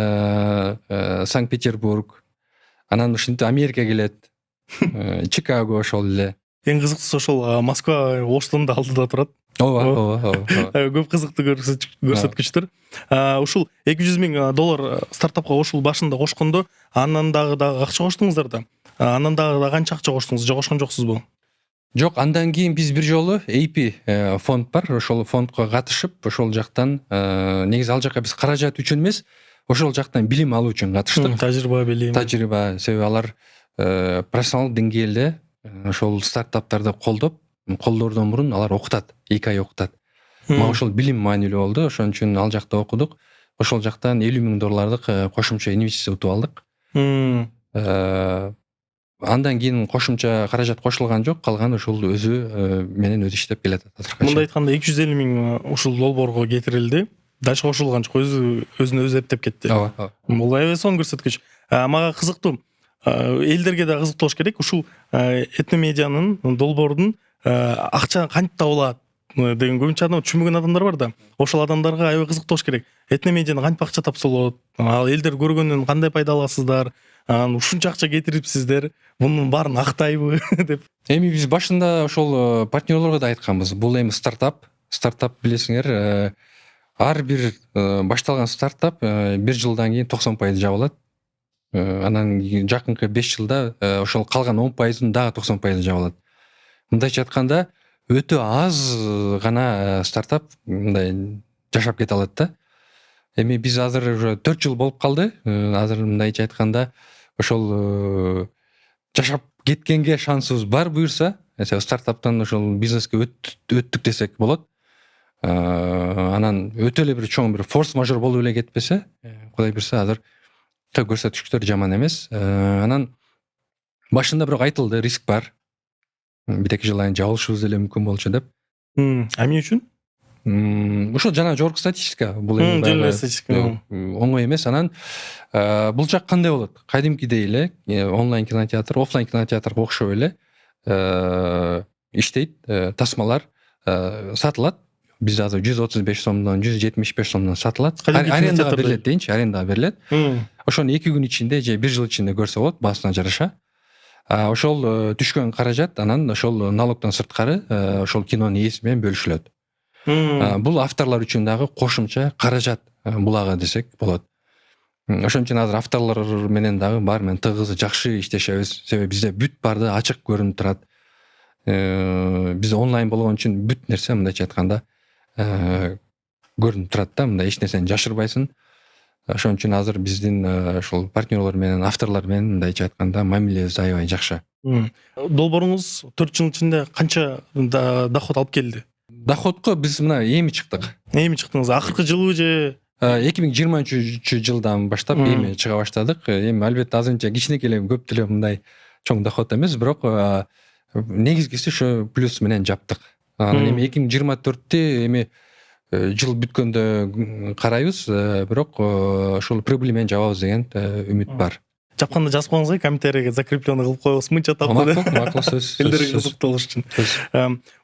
Санкт-Петербург, анан ушинтип Америка келет, Чикаго ошол эле. Эң кызыктуусу ошол Москва Оштон да алдыда турат. Ооба. Көп кызыктуу көрсөткүчтөр. Ушул $200,000 стартапка ошол башында кошкондо, андан дагы акча коштуңуздар да. Андан дагы канча акча коштуңуз, же кошкон жоксузбу? Жок, андан кийин биз бир жолу AP фонд бар, ошол фондко катышып, ошол жактан негизи ал жакка биз каражат үчүн эмес, ошол жактан билим алуу үчүн катыштык. Тажрыйба, себеби алар профессионалдык деңгээлде ошол стартаптарды колдоордон мурун алар окутат, 2 ай окутат. Мага ошол билим маанилүү болду, ошон үчүн ал жакта окудук. Ошол жактан $50,000 кошумча инвестиция утуп алдык. Андан кийин кошумча каражат кошулган жок, калган ошол өзү менен өзү иштеп келатат азыркыча. Мындай айтканда 250,000 ушул долбоорго кетирилди. Дальше кошулган жок, өзүнө өзү эптеп кетти. Ооба. Бул аябай сонун көрсөткүч. Мага кызыктуу. Элдерге да кызыктуу болуш керек. Ушул этномедианын, долбоордун акча кантип табылат деген көбүнчө адам түшүнбөгөн адамдар бар да. Ошол адамдарга аябай кызыктуу болуш керек. Этномедианы кантип акча тапса болот? Ал элдер көргөндөн кандай пайда аласыздар? Ушунча акча кетирипсиздер, мунун баарын актайбы деп. Эми биз башында ошол партнерлорго да айтканбыз. Бул эми стартап билесиңер, ар бир башталган стартап 1 жылдан кийин 90% жабылат. Анан жакынкы 5 жылда ошол калган 10%-ын дагы 90% жабылат. Мындайча айтканда, өтө аз гана стартап мындай жашап кете алат да. Эми биз азыр уже 4 жыл болуп калды. Азыр мындайча айтканда, ошол жашап кеткенге шансыбыз бар буюрса, стартаптан ошол бизнеске өттүк десек болот. Анан өтө эле бир чоң бир форс-мажор болуп эле кетпесе, Кудай берсе азыр көрсөткүчтөр жаман эмес. Анан башында бирок айтылды, риск бар. 1-2 жыл айын жабылышыбыз деле мүмкүн болчу деп. Эмне үчүн? Ушул жана жогорку статистика. Бул эми статистика оңой эмес. Анан бул жак кандай болот? Кадимкидей эле онлайн кинотеатр, офлайн кинотеатрга окшоп эле иштейт, тасмалар сатылат. Бизде азыр 135 сомдон 175 сомдон сатылат. Арендага берилет дейинчи, Ошону 2 күн ичинде же 1 жыл ичинде көрсө болот, баасына жараша. Ошол түшкөн каражат анан ошол налогдон сырткары ошол кинонун ээси менен бөлүшүлөт. Бул авторлор үчүн дагы кошумча каражат булагы десек болот. Ошон үчүн азыр авторлор менен дагы баары менен тыгыз жакшы иштешебиз. Себеби бизде бүт барды ачык көрүнүп турат. Биз онлайн болгон үчүн бүт нерсе мындайча айтканда көрүнүп турат да, мындай эч нерсени жашырбайсың. Ошон үчүн азыр биздин ошол партнерлор менен, авторлор менен мындайча айтканда мамилебиз аябай жакшы. Долбооруңуз 4 жыл ичинде канча доход алып келди? Доходко биз мына эми чыктык. Эми чыктыңыз? Акыркы жылы же 2023 жылдан баштап эми чыга баштадык. Эми албетте азырынча кичинекей эле, көп деле мындай чоң доход эмес, бирок негизгиси ошо плюс менен жаптык. Анан эми 2024-те эми жыл бүткөндө карайбыз, бирок ошол прибыль менен жабабыз деген үмүт бар. Жапканда жазып коюңуз, комментарийге закреплённый кылып коебуз, мынча тапты. Макул сөз. Элдерге кызыктуу болуш үчүн.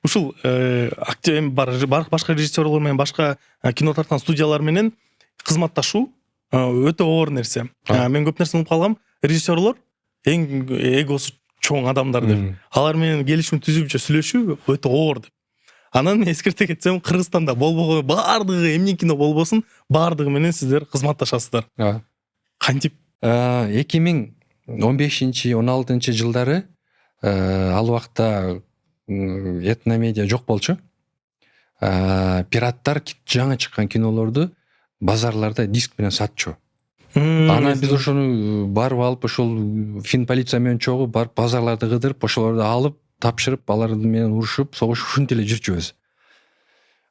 Ушул актер башка режиссерлор менен, башка кино тарткан студиялар менен кызматташуу өтө оор нерсе. Мен көп нерсени угуп калгам. Режиссерлор эң эгосу чоң адамдар деп. Алар менен келишим түзүүчө сүйлөшүү өтө оор деп. Анан мен эскерте кетсем, Кыргызстанда болбогон баардыгы эмне кино болбосун, баардыгы менен сиздер кызматташасыздар. Кантип? 2015-16 жылдары ал убакта этномедиа жок болчу. Пираттар жаңы чыккан кинолорду базарларда диск менен сатчу. Анан биз ошону барып алып, ошол фин полиция менен чогуу барып базарларды кыдырып, ошолорду алып, тапшырып, алар менен урушуп, согушуп ушинтип эле жүрчүбүз.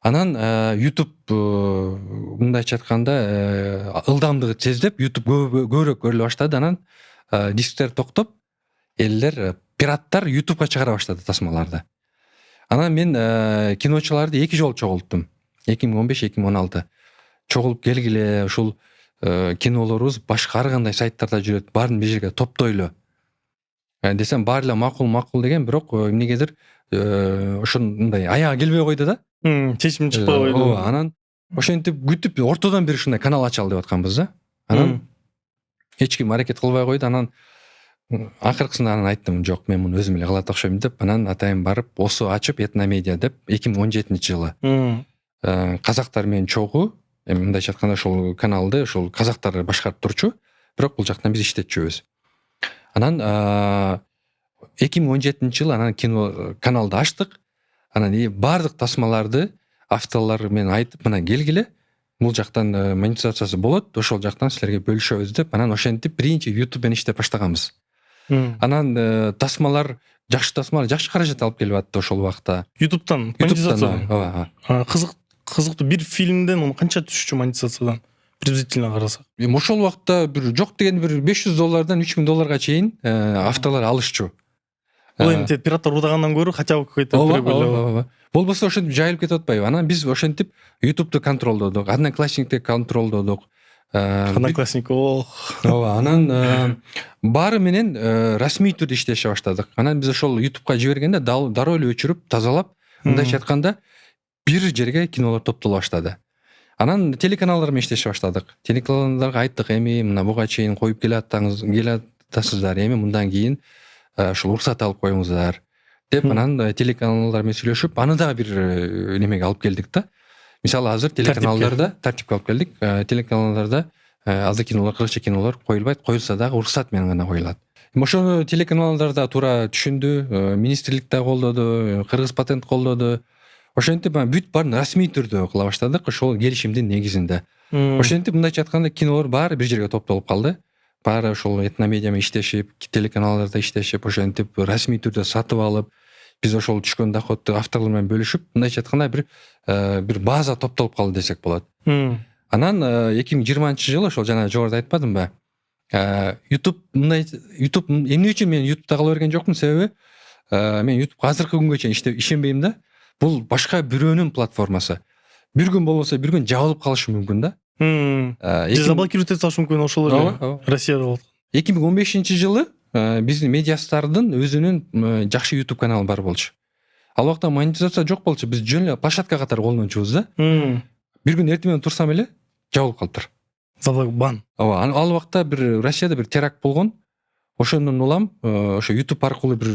Анан YouTube мындайча айтканда ылдамдыгы тездеп, YouTube көбүрөөк көрүлө баштады. Анан дисктер токтоп, элдер пираттар YouTubeга чыгара баштады тасмаларды. Анан мен киночуларды 2 жолу чогулттум. 2015-2016. Чогулуп келгиле, ушул кинолорубуз башка ар кандай сайттарда жүрөт, баарын бир жерге топтойлу. Десем баары эле макул деген, бирок эмнегедир ошондой аягы келбей койду да. Чечим чыкпай койду. Анан ошентип күтүп ортодон бир ушундай канал ачалы деп атканбыз да. Анан эч ким аракет кылбай койду. Анан акыркысында анан айттым, жок, мен муну өзүм эле кылат окшойм деп, анан атайын барып осу ачып этномедиа деп 2017-жылы казактар менен чогуу, эми мындайча айтканда ошол каналды ошол казактар башкарып турчу, бирок бул жактан биз иштетчүбүз. Анан 2017-жылы анан кино каналды ачтык. Анан баардык тасмаларды авторлор менен айтып, мына келгиле, бул жактан монетизациясы болот, ошол жактан силерге бөлүшөбүз деп, анан ошентип биринчи YouTube менен иштеп баштаганбыз. Анан тасмалар, жакшы тасмалар, жакшы каражат алып келип атты ошол убакта. YouTube'дан монетизация. Кызыктуу, бир фильмден канча түшчү монетизациядан? Приблизительно карасак. Ошол убакта бир жок деген бир $500 $3000 чейин авторлор алышчу. Бул эми пираттар урдагандан көрө хотя бы какой-то болбосо ошентип жайылып кетип атпайбы. Анан биз ошентип YouTube'ду контролдодук, Одноклассникти контролдодук. Одноклассник, анан баары менен расмий түрдө иштеше баштадык. Анан биз ошол YouTube'га жибергенде дароо эле өчүрүп, тазалап, мындайча айтканда бир жерге кинолор топтоло баштады. Анан телеканалдар менен иштеше баштадык. Телеканалдарга айттык, эми мына буга чейин коюп келатасыздар, эми мындан кийин ушул уруксат алып коюңуздар деп, анан телеканалдар менен сүйлөшүп, аны дагы бир немеге алып келдик да. Мисалы азыр телеканалдарда тартипке алып келдик. Телеканалдарда азыр кинолор, кыргызча кинолор коюлбайт, коюлса дагы уруксат менен гана коюлат. Ошону телеканалдарда туура түшүндү, министрлик да колдоду, Кыргыз патент колдоду. Ошентип бүт баарын расмий түрдө кыла баштадык, ошол келишимдин негизинде. Ошентип мындайча айтканда кинолор баары бир жерге топтолуп калды. Баары ошол этномедиа менен иштешип, телеканалдарда иштешип, ошентип расмий түрдө сатып алып, биз ошол түшкөн доходду авторлор менен бөлүшүп, мындайча айтканда бир база топтолуп калды десек болот. Анан 2020-жылы ошол жана жогоруда айтпадымбы? YouTube эмне үчүн мен YouTube'да кала берген жокмун, себеби мен YouTube азыркы күнгө чейин ишенбейм да. Бул башка бирөөнүн платформасы. Бир күн болбосо бир күн жабылып калышы мүмкүн да. Заблокировать эте салышы мүмкүн, ошол эле Россияда болот. 2015-жылы биздин Медиастардын өзүнүн жакшы YouTube каналы бар болчу. Ал убакта монетизация жок болчу, биз жөн эле площадка катары колдончубуз да. Бир күн эртең менен турсам эле жабылып калыптыр. Бан. Ал убакта бир Россияда бир теракт болгон. Ошондон улам ошо YouTube аркылуу бир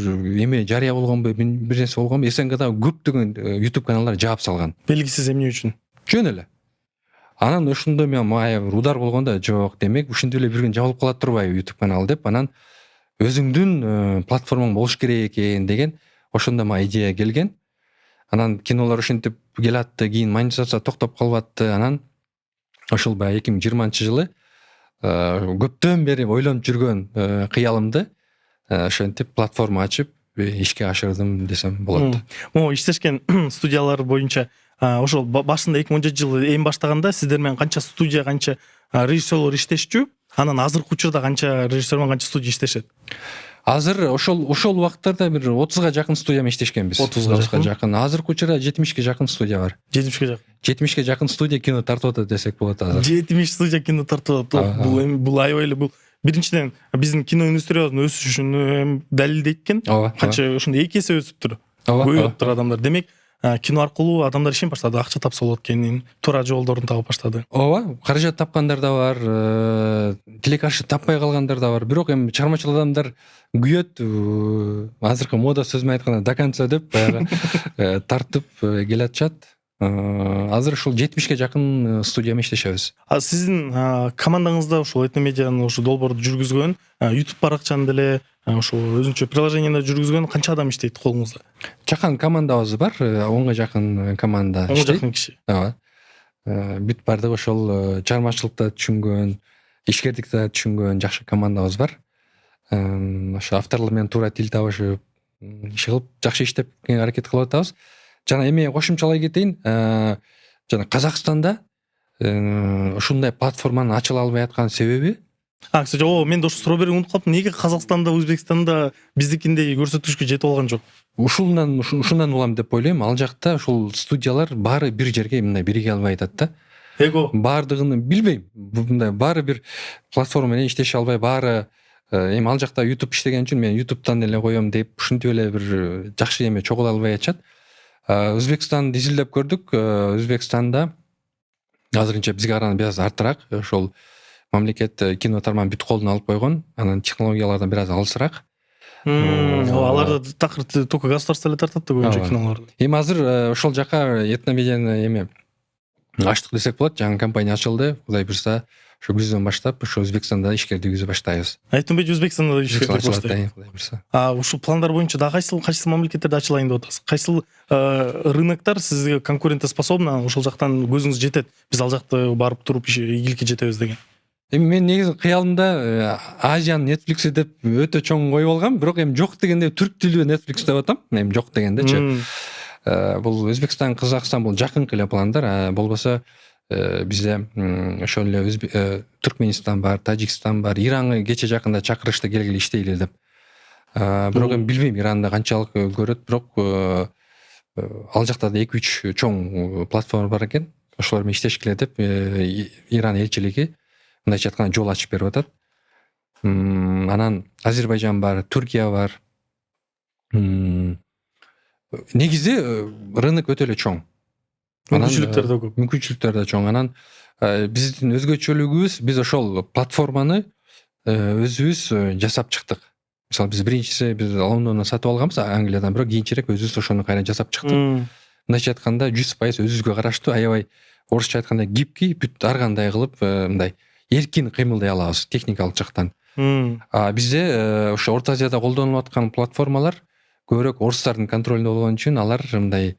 эме жарыя болгонбу, бир нерсе болгонбу, СНГда көптөгөн YouTube каналдар жаап салган. Белгисиз эмне үчүн? Жөн эле. Анан ошондо мен мага бир удар болгондо, жок, демек ушинтип эле бир күн жабылып калат турбайбы YouTube канал деп, анан өзүңдүн платформаң болуш керек экен деген ошондо мага идея келген. Анан кинолор ошентип келатты, кийин монетизация токтоп калбатты. Анан ошол баягы 2020-жылы көптөн бери ойлонуп жүргөн кыялымды ошентип платформа ачып ишке ашырдым десем болот. Могу иштешкен студиялар боюнча ошол башында 2017-жылы эми баштаганда сиздер менен канча студия, канча режиссерлор иштешчү? Анан азыркы учурда канча режиссер менен канча студия иштешет? Азыр ошол убакыттарда бир 30га жакын студия менен иштешкенбиз. 30га жакын. Азыркы учурда 70ге жакын студия бар. 70ге жакын студия кино тартып атат десек болот азыр. 70 студия кино тартып атат. Бул аябай эле, бул биринчиден биздин кино индустриябыздын өсүшүн далилдейт экен. Канча ошондой 2 эсе өсүптүр. Көбөйүптүр адамдар. Демек, кино аркылуу адамдар ишенип баштады, акча тапса болот экенин, туура жолдорун таба баштады. ооба, каражат тапкандар да бар, тилек ашы таппай калгандар да бар. Бирок эми чыгармачыл адамдар күйөт, азыркы мода сөз менен айтканда до конца деп баягы тартып келатышат. Азыр ушул 70ке жакын студия менен иштешебиз. Сиздин командаңызда ушул этномедианы ушу долбоорду жүргүзгөн, YouTube баракчаны деле ушул өзүнчө приложениени жүргүзгөн канча адам иштейт колуңузда? Жакын командабыз бар, 10га жакын команда иштейт. 10 жакын киши. Ооба. Бүт бардыгы ошол чыгармачылыкта түшүнгөн, ишкердикте түшүнгөн жакшы командабыз бар. Ошо авторлор менен туура тил табышып, иш кылып, жакшы иштеп аракет кылып атабыз. Жана эми кошумчалай кетейин, жана Казакстанда ушундай платформанын ачыла албай аткан себеби, Кстати, мен да ушу суроо берүүгө унутуп калыптым. Неге Казакстанда, Өзбекстанда биздикиндей көрсөткүчкө жетип алган жок? ушундан улам деп ойлойм. Ал жакта ушул студиялар баары бир жерге мындай бириге албай атат да. Эго. Баардыгын билбейм. Мындай баары бир платформа менен иштеше албай, баары эми ал жакта YouTube иштеген үчүн мен YouTube'дан эле коем деп ушинтип эле бир жакшы эме чогула албай атышат. Өзбекстанды изилдеп көрдүк. Өзбекстанда азырынча бизге караганда бир аз артыраак. Ошол мамлекет кино тармагын бүт колуна алып койгон, анан технологиялардан бир аз алысыраак. Аларды такыр только государство эле тартат да көбүнчө кинолорду. Эми азыр ошол жака этномедианы эме ачтык десек болот. Жаңы компания ачылды. Кудай буйрса, ошо күздөн баштап ошо Өзбекстанда ишкерди жүргүзө баштайбыз. Айтымбек Өзбекстанда да ишкерди баштайт. Кудай буйрса. Ушул пландар боюнча да кайсы мамлекеттерде ачылайын деп атасыз? Кайсы рыноктар сизге конкурентоспособна, ошол жактан көзүңүз жетет? Биз ал жакта барып туруп ийгиликке жетебиз деген. Эми мен негизи кыялымда Азиянын Netflix'i деп өтө чоң коюп алгам, бирок эми жок дегенде түрк тилдүү Netflix деп атам. Эми жок дегендечи. Бул Өзбекстан, Казакстан бул жакынкы эле пландар. Болбосо бизде ошол эле Түркменистан бар, Тажикстан бар, Иранга кече жакында чакырышты келгиле иштейле деп. Бирок эми билбейм Иранда канчалык көрөт, бирок ал жакта да 2-3 чоң платформа бар экен. Ошолор менен иштешкиле деп Иран элчилиги мындайча айтканда жол ачып берип атат. Анан Азербайжан бар, Түркия бар. Негизи рынок өтө эле чоң. Мүмкүнчүлүктөр да көп. Мүмкүнчүлүктөр да чоң. Анан биздин өзгөчөлүгүбүз, биз ошол платформаны өзүбүз жасап чыктык. Мисалы биз биринчиси биз Лондондон сатып алганбыз, Англиядан, бирок кийинчерээк өзүбүз ошону кайра жасап чыктык. Мындайча айтканда 100% өзүбүзгө караштуу, аябай орусча айтканда гибкий, бүт ар кандай кылып мындай эркин кыймылдай алабыз техникалык жактан. Бизде ошо Орто Азияда колдонулуп аткан платформалар көбүрөөк орустардын контролунда болгон үчүн алар мындай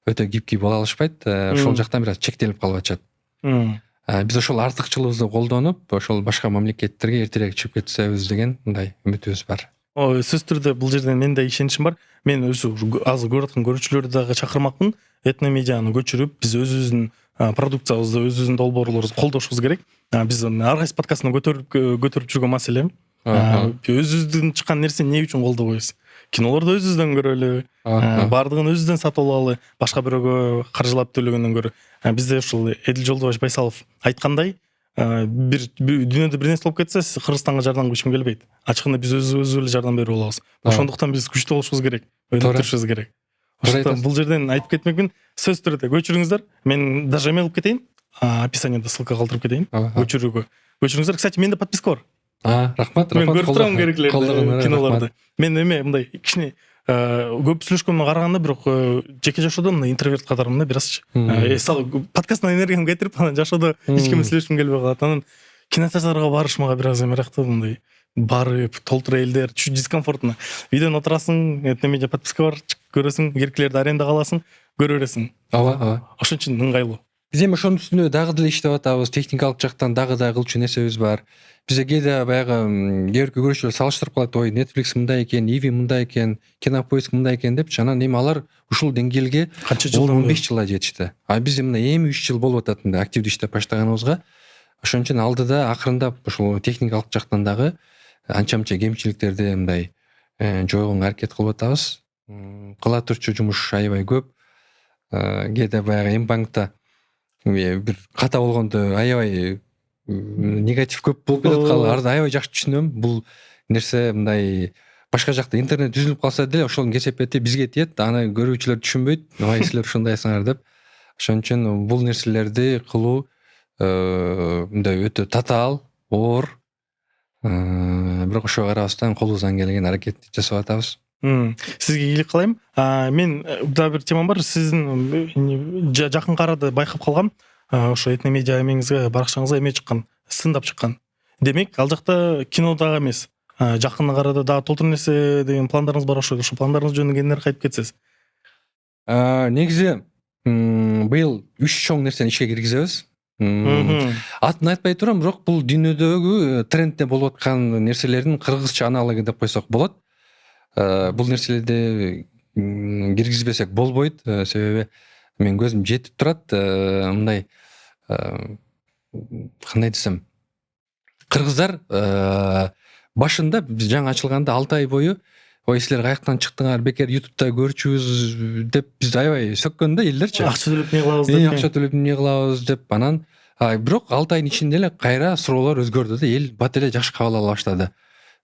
өтө гибкий боло алышпайт. Ошол жактан бир аз чектелип калып атышат. Биз ошол артыкчылыгыбызды колдонуп, ошол башка мамлекеттерге эртерээк чыгып кетсебиз деген мындай үмүтүбүз бар. Сөзсүз түрдө бул жерден менин да ишеничим бар. Мен өзү азыр көрүп аткан көрүүчүлөрдү дагы чакырмакмын. Этномедианы көчүрүп, биз өзүбүздүн продукциябызды, өзүбүздүн долбоорлорубузду колдошубуз керек. Биз ар кайсы подкастында көтөрүп жүргөн маселем. Өзүбүздүн чыккан нерсени эмне үчүн колдобойбуз? Кинолорду өзүбүздөн көрөлү, баардыгын өзүбүздөн сатып алалы, башка бирөөгө каржылап төлөгөндөн көрө. Бизде ушул Эдил Жолдобаев Байсалов айткандай, бир дүйнөдө бир нерсе болуп кетсе, Кыргызстанга жардамга ешким келбейт. Ачыгында биз өзүбүз эле жардам берип алабыз. Ошондуктан биз күчтүү болушубуз керек, өнүктүрүшүбүз керек. Ошондуктан бул жерден айтып кетмекмин, сөз түрдө көчүрүңүздөр. Мен даже эме кылып кетейин, описаниеда ссылка калтырып кетейин. Көчүрүүгө. Көчүрүңүздөр. Кстати, менде подписка бар. Рахмат. Мен көрүп турам керектилерди, кинолорду. Мен эме мындай кичине көп сүйлөшкөнгө караганда, бирок жеке жашоодо мындай интроверт катарымда бир аз подкасттан энергиямды кетирип, анан жашоодо эч кимге сүйлөшкүм келбей калат. Анан кинотеатрга барыш мага бир аз эмерээк да, мындай барып, толтура элдер, чуть дискомфортно. Үйдөн отурасың, этномедиа подписка бар, көрөсүң, керектилерди аренда аласың, көрө бересиң. Ооба. Ошон үчүн ыңгайлуу. Биз эми ошонун үстүнө дагы деле иштеп атабыз, техникалык жактан дагы кылчу нерсебиз бар. Бизде кээде баягы кээ бир көрүүчүлөр салыштырып калат, ой, Netflix мындай экен, Иви мындай экен, Кинопоиск мындай экен депчи. Анан эми алар ушул деңгээлге канча жылдан 15 жылга жетишти. Биз мына эми 3 жыл болуп атат мындай активдүү иштеп баштаганыбызга. Ошон үчүн алдыда акырындап ушул техникалык жактан дагы анча-мынча кемчиликтерди мындай жойгонго аракет кылып атабыз. Кыла турчу жумуш аябай көп. Кээде баягы Мбанкта бир ката болгондо аябай негатив көп болуп кетет. Арды аябай жакшы түшүнөм. Бул нерсе мындай башка жакта интернет үзүлүп калса деле ошонун кесепети бизге тиет, аны көрүүчүлөр түшүнбөйт, вай силер ушундайсыңар деп. Ошон үчүн бул нерселерди кылуу мындай өтө татаал, оор. Бирок ошого карабастан колубуздан келген аракетти жасап атабыз. Сизге ийгилик каалайм. Мен дагы бир темам бар. Сиздин жакынкы арада байкап калгам. Ошо этномедиа эмеңизге, баракчаңызга эме чыккан, сындап чыккан. Демек, ал жакта кино дагы эмес. Жакын арада дагы толтур нерсе деген пландарыңыз бар ошо. Ошо пландарыңыз жөнүндө кененирээк айтып кетсеңиз. Негизи быйыл 3 чоң нерсени ишке киргизебиз. Атын айтпай турам, бирок бул дүйнөдөгү трендте болуп аткан нерселердин кыргызча аналогу деп койсок болот. Бул нерселерди киргизбесек болбойт, себеби мен көзүм жетип турат. Мындай кандай десем, кыргыздар башында биз жаңы ачылганда 6 ай бою ой силер каяктан чыктыңар, бекер ютубта көрчүбүз деп биз аябай сөккөн да элдерчи. Акча төлөп эмне кылабыз деп. Акча төлөп эмне кылабыз деп. Анан бирок 6 айдын ичинде эле кайра суроолор өзгөрдү да, эл бат эле жакшы кабыл ала баштады.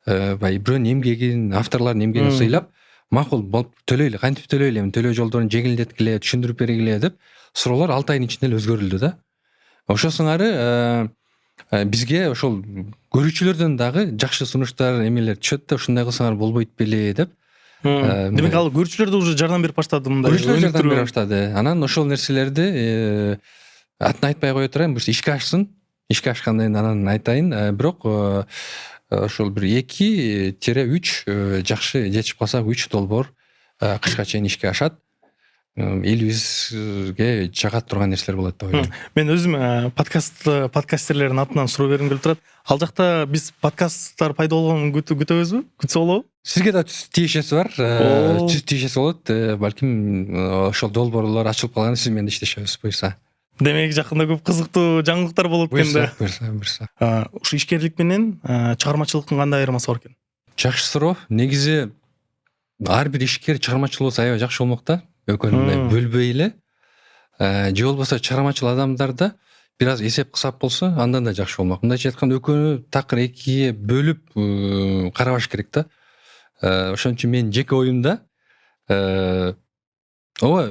Бирөөнүн эмгегин, авторлордун эмгегин сыйлап, макул болуп төлөйлү, кантип төлөйлү, эми төлөө жолдорун жеңилдеткиле, түшүндүрүп бергиле деп суроолор 6 айдын ичинде эле өзгөрүлдү да. Ошо сыңары бизге ошол көрүүчүлөрдөн дагы жакшы сунуштар, эмелер түшөт да, ушундай кылсаңар болбойт беле деп. Демек ал көрүүчүлөр да уже жардам берип баштады мындай. Көрүүчүлөр жардам берип баштады. Анан ошол нерселерди атын айтпай кое турайын, буюрса ишке ашсын. Ишке ашкандан кийин анан айтайын. Бирок ошол бир 2-3 жакшы жетишип калсак 3 долбоор кышка чейин ишке ашат. Элибизге жагат турган нерселер болот деп ойлойм. Мен өзүм подкастерлердин атынан суроо бергим келип турат. Ал жакта биз подкасттар пайда болгонун күтөбүзбү? Күтсө болобу? Сизге да түз тиешеси бар. Түз тиешеси болот. Балким ошол долбоорлор ачылып калганда сиз менен иштешебиз буюрса. Демек жакында көп кызыктуу жаңылыктар болот экен да. Буюрса. Ушу ишкерлик менен чыгармачылыктын кандай айырмасы бар экен? Жакшы суроо. Негизи ар бир ишкер чыгармачыл болсо аябай жакшы болмок да. Экөөнү мындай бөлбөй эле. Же болбосо чыгармачыл адамдарда бир аз эсеп кысап болсо, андан да жакшы болмок. Мындайча айтканда экөөнү такыр экиге бөлүп карабаш керек да. Ошон үчүн менин жеке оюмда ооба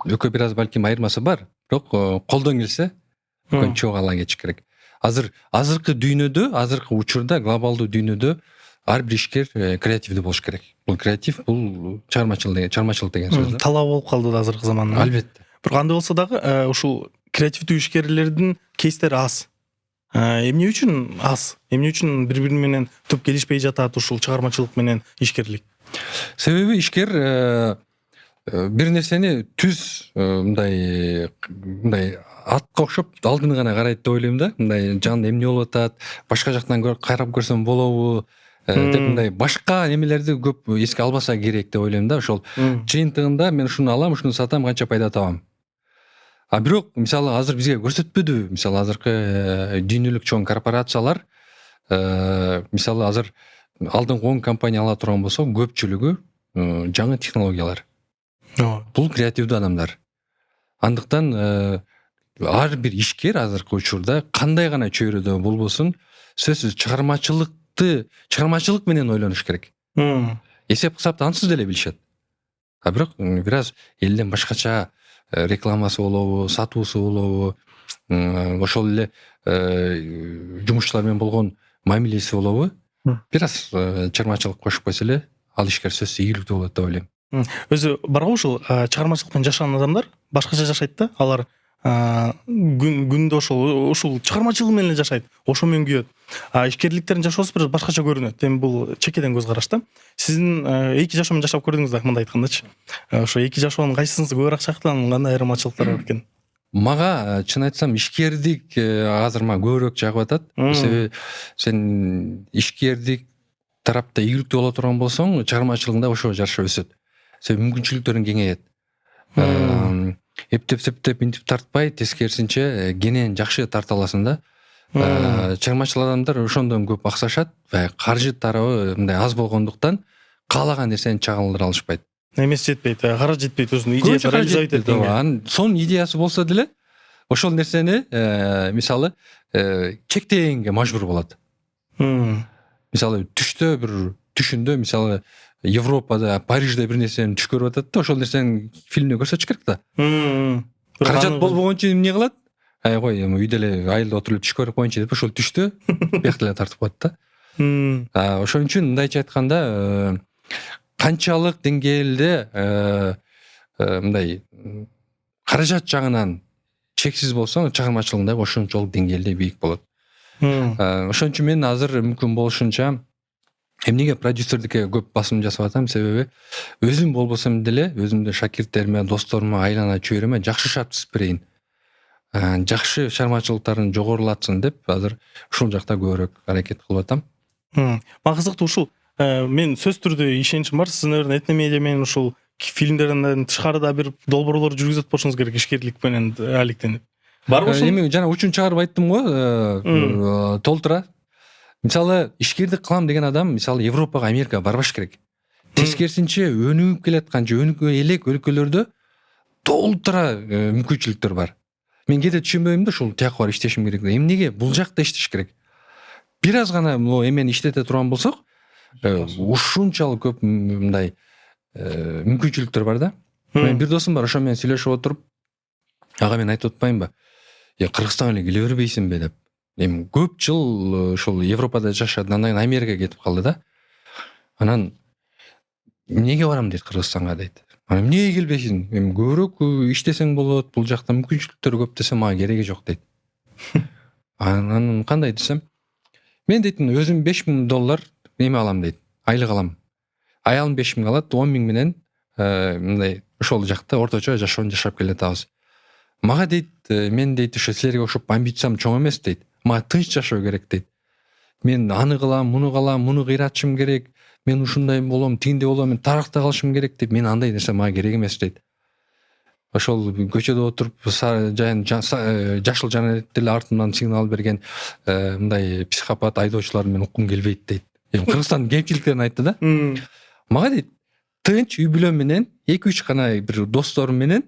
экөө бир аз балким айырмасы бар, бирок колдон келсе экөөнү чогуу ала кетиш керек. Азыркы дүйнөдө, азыркы учурда, глобалдуу дүйнөдө ар бир ишкер креативдүү болуш керек. Бул креатив, бул чыгармачылык деген сөз. Талап болуп калды да азыркы заманда. Албетте. Бирок андай болсо дагы ушул креативдүү ишкерлердин кейстери аз. Эмне үчүн аз? Эмне үчүн бири-бири менен түп келишпей жатат ушул чыгармачылык менен ишкерлик? Себеби ишкер бир нерсени түз мындай атка окшоп алдын гана карайт деп ойлойм да. Мындай жанында эмне болуп атат, башка жактан карап көрсөм болобу деп мындай башка немелерди көп эске албаса керек деп ойлойм да. Ошол жыйынтыгында мен ушуну алам, ушуну сатам, канча пайда табам. Бирок мисалы азыр бизге көрсөтпөдү. Мисалы азыркы дүйнөлүк чоң корпорациялар мисалы азыр алдыңкы 10 компания ала турган болсо, көпчүлүгү жаңы технологиялар. Бул креативдүү адамдар. Андыктан ар бир ишкер азыркы учурда кандай гана чөйрөдө болбосун, сөзсүз чыгармачылык менен ойлонуш керек. Эсеп кысапты ансыз деле билишет. Бирок бир аз элден башкача рекламасы болобу, сатуусу болобу, ошол эле жумушчулар менен болгон мамилеси болобу, бир аз чыгармачылык кошуп койсо эле ал ишкер сөзсүз ийгиликтүү болот деп ойлойм. Өзү барбы ушул чыгармачылык менен жашаган адамдар башкача жашайт да. Алар күндө ушул чыгармачылык менен жашайт, ошо менен күйөт. Ишкерликтерин жашоосу бир башкача көрүнөт. Эми бул чекеден көз караш да. Сиздин эки жашоо менен жашап көрдүңүз да, мындай айткандачы. Ошо эки жашоонун кайсысынысы көбүрөөк жактан, кандай айырмачылыктар бар экен? Мага чын айтсам ишкердик азыр мага көбүрөөк жагып атат. Себеби сен ишкердик тарапта ийгиликтүү боло турган болсоң, чыгармачылыгыңда ошого жараша өсөт. Себеби мүмкүнчүлүктөрүң кеңейет. Эптеп интип тартпай, тескерисинче кенен жакшы тарта аласың да. Чыгармачыл адамдар ошондон көп аксашат, каржы тарабы мындай аз болгондуктан каалаган нерсени чагылдыра алышпайт. Эмес жетпейт, каражат жетпейт, өзүнүн идеясын реализовать эткенге. Сонун идеясы болсо деле ошол нерсени мисалы чектегенге мажбур болот. Мисалы түштө бир түшүндө мисалы Европада, Парижде бир нерсени түш көрүп атат да, ошол нерсени фильмде көрсөтүш керек да. Каражат болбогончо эмне кылат? Кой эми үйдө эле айылда отуруп түш көрүп коеюнчу деп ошол түштү биякта эле тартып коет да. Ошон үчүн мындайча айтканда канчалык деңгээлде мындай каражат жагынан чексиз болсоң, чыгармачылыгың дагы ошончолук деңгээлде бийик болот. Ошон үчүн мен азыр мүмкүн болушунча эмнеге продюсердикке көп басым жасап атам, себеби өзүм болбосом деле өзүмдүн шакирттериме, досторума айлана чөйрөмө жакшы шарт түзүп берейин, жакшы чыгармачылыктарын жогорулатсын деп азыр ушул жакта көбүрөөк аракет кылып атам. Мага кызыктуу ушул мен сөзсүз түрдө ишеничим бар, сиз наверное этномедиа менен ушул фильмдерден тышкарыда бир долбоорлор жүргүзөт болушуңуз керек ишкерлик менен алектенип. Барбы ушул? Эми жана учун чыгарып айттым го, толтура. Мисалы ишкердик кылам деген адам мисалы Европага, Америкага барбаш керек. Тескерисинче өнүгүп келаткан же өнүгө элек өлкөлөрдө толтура мүмкүнчүлүктөр бар. Мен кээде түшүнбөйм да, ушул тияка барып иштешим керек деп. Эмнеге бул жакта иштеш керек? Бир аз гана могу эмени иштете турган болсок, ушунчалык көп мындай мүмкүнчүлүктөр бар да. Мен бир досум бар, ошо менен сүйлөшүп отуруп, ага мен айтып атпаймынбы? Кыргызстанга эле келе бербейсиңби деп. Эми көп жыл ошол Европада жашады, андан кийин Америкага кетип калды да. Анан эмнеге барам дейт Кыргызстанга дейт. Эмнеге келбейсиң? Эми көбүрөөк иштесең болот, бул жакта мүмкүнчүлүктөр көп десем, мага кереги жок дейт. Анан кандай десем, мен дейтин өзүм $5000 эме алам дейт, айлык алам. Аялым 5000 алат, 10.000 менен мындай ошол жакта орточо жашоонду жашап келатабыз. Мага дейт, мен дейт ошо силерге окшоп амбициям чоң эмес дейт. Мага тынч жашоо керек дейт. Мен аны кылам, муну кыйратышым керек. Мен ушундай болом, тигиндей болом, мен таракта калышым керек деп. Мен андай нерсе мага керек эмес дейт. Ошол көчөдө отуруп жашыл жанар деле артымдан сигнал берген мындай психопат айдоочулар мен уккум келбейт дейт. Эми Кыргызстандын кемчиликтерин айтты да. Мага дейт, тынч үй бүлөм менен 2-3 гана бир досторум менен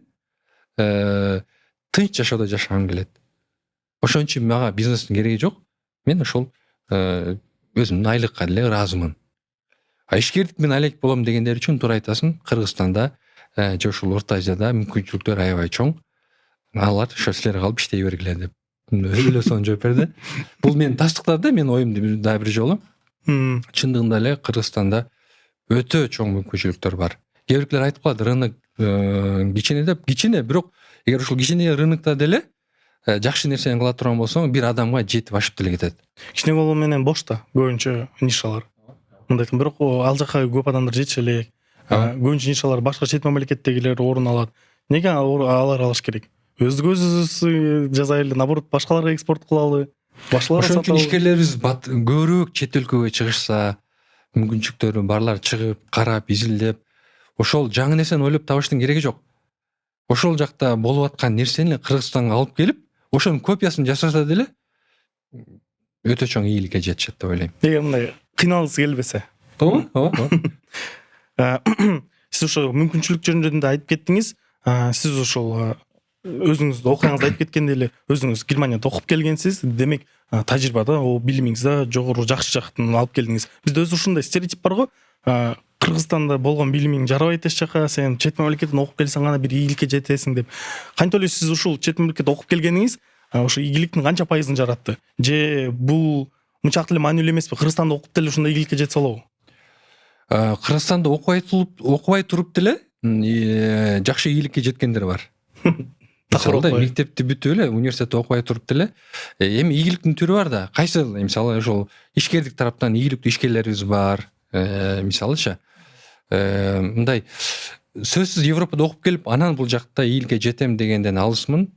тынч жашоодо жашагым келет. Ошон үчүн мага бизнестин кереги жок. Мен ошол өзүмдүн айлыкка деле ыраазымын. Ишкердик менен алек болом дегендер үчүн туура айтасың, Кыргызстанда же ушул Орто Азияда мүмкүнчүлүктөр аябай чоң. Алар ошо силер калып иштей бергиле деп ойлосоң жооп берди. Бул мени тастыктады, мен оюмду дагы бир жолу. Чындыгында эле Кыргызстанда өтө чоң мүмкүнчүлүктөр бар. Кээ биркилер айтып калат, рынок кичине деп, кичине, бирок эгер ушул кичине рынокто деле жакшы нерсени кыла турган болсоң, бир адамга жетип ашып деле кетет. Кичине болуу менен бош да көбүнчө нишалар. Мындай айтам, бирок ал жака көп адамдар жетише элек. Көбүнчө нишалар башка чет мамлекеттегилер орун алат. Неге алар алыш керек? Өзүбүз жасайлы, наоборот башкаларга экспорт кылалы. Ошон үчүн ишкерлерибиз көбүрөөк чет өлкөгө чыгышса, мүмкүнчүлүктөрү барлар чыгып, карап, изилдеп, ошол жаңы нерсени ойлоп табыштын кереги жок. Ошол жакта болуп аткан нерсени Кыргызстанга алып келип, ошонун копиясын жасаса деле өтө чоң ийгиликке жетишет деп ойлойм. Эгер мындай кыйналгысы келбесе. Ооба. Сиз ошо мүмкүнчүлүк жөнүндө айтып кеттиңиз. Сиз ошол өзүңүздү окуяңызды айтып кеткенде эле өзүңүз Германияда окуп келгенсиз. Демек, тажрыйбада о билимиңизди жогору жакшы жактан алып келдиңиз. Бизде өзү ушундай стереотип бар го. Кыргызстанда болгон билимиң жарабайт эч жака, сен чет мамлекеттен окуп келсең гана бир ийгиликке жетесиң деп. Кантип эле сиз ушул чет мамлекетте окуп келгениңиз ошо ийгиликтин канча пайызын жаратты? Же бул мынчалык эле маанилүү эмеспи? Кыргызстанда окуп деле ушундай ийгиликке жете алабы? Кыргызстанда окубай туруп деле жакшы ийгиликке жеткендер бар. Мисалы мектепти бүтүп эле, университетте окубай туруп деле эми ийгиликтин түрү бар да. Кайсы мисалы ошол ишкердик тараптан ийгиликтүү ишкерлерибиз бар. Мисалыча мындай сөзсүз Европада окуп келип, анан бул жакта ийгиликке жетем дегенден алысмын.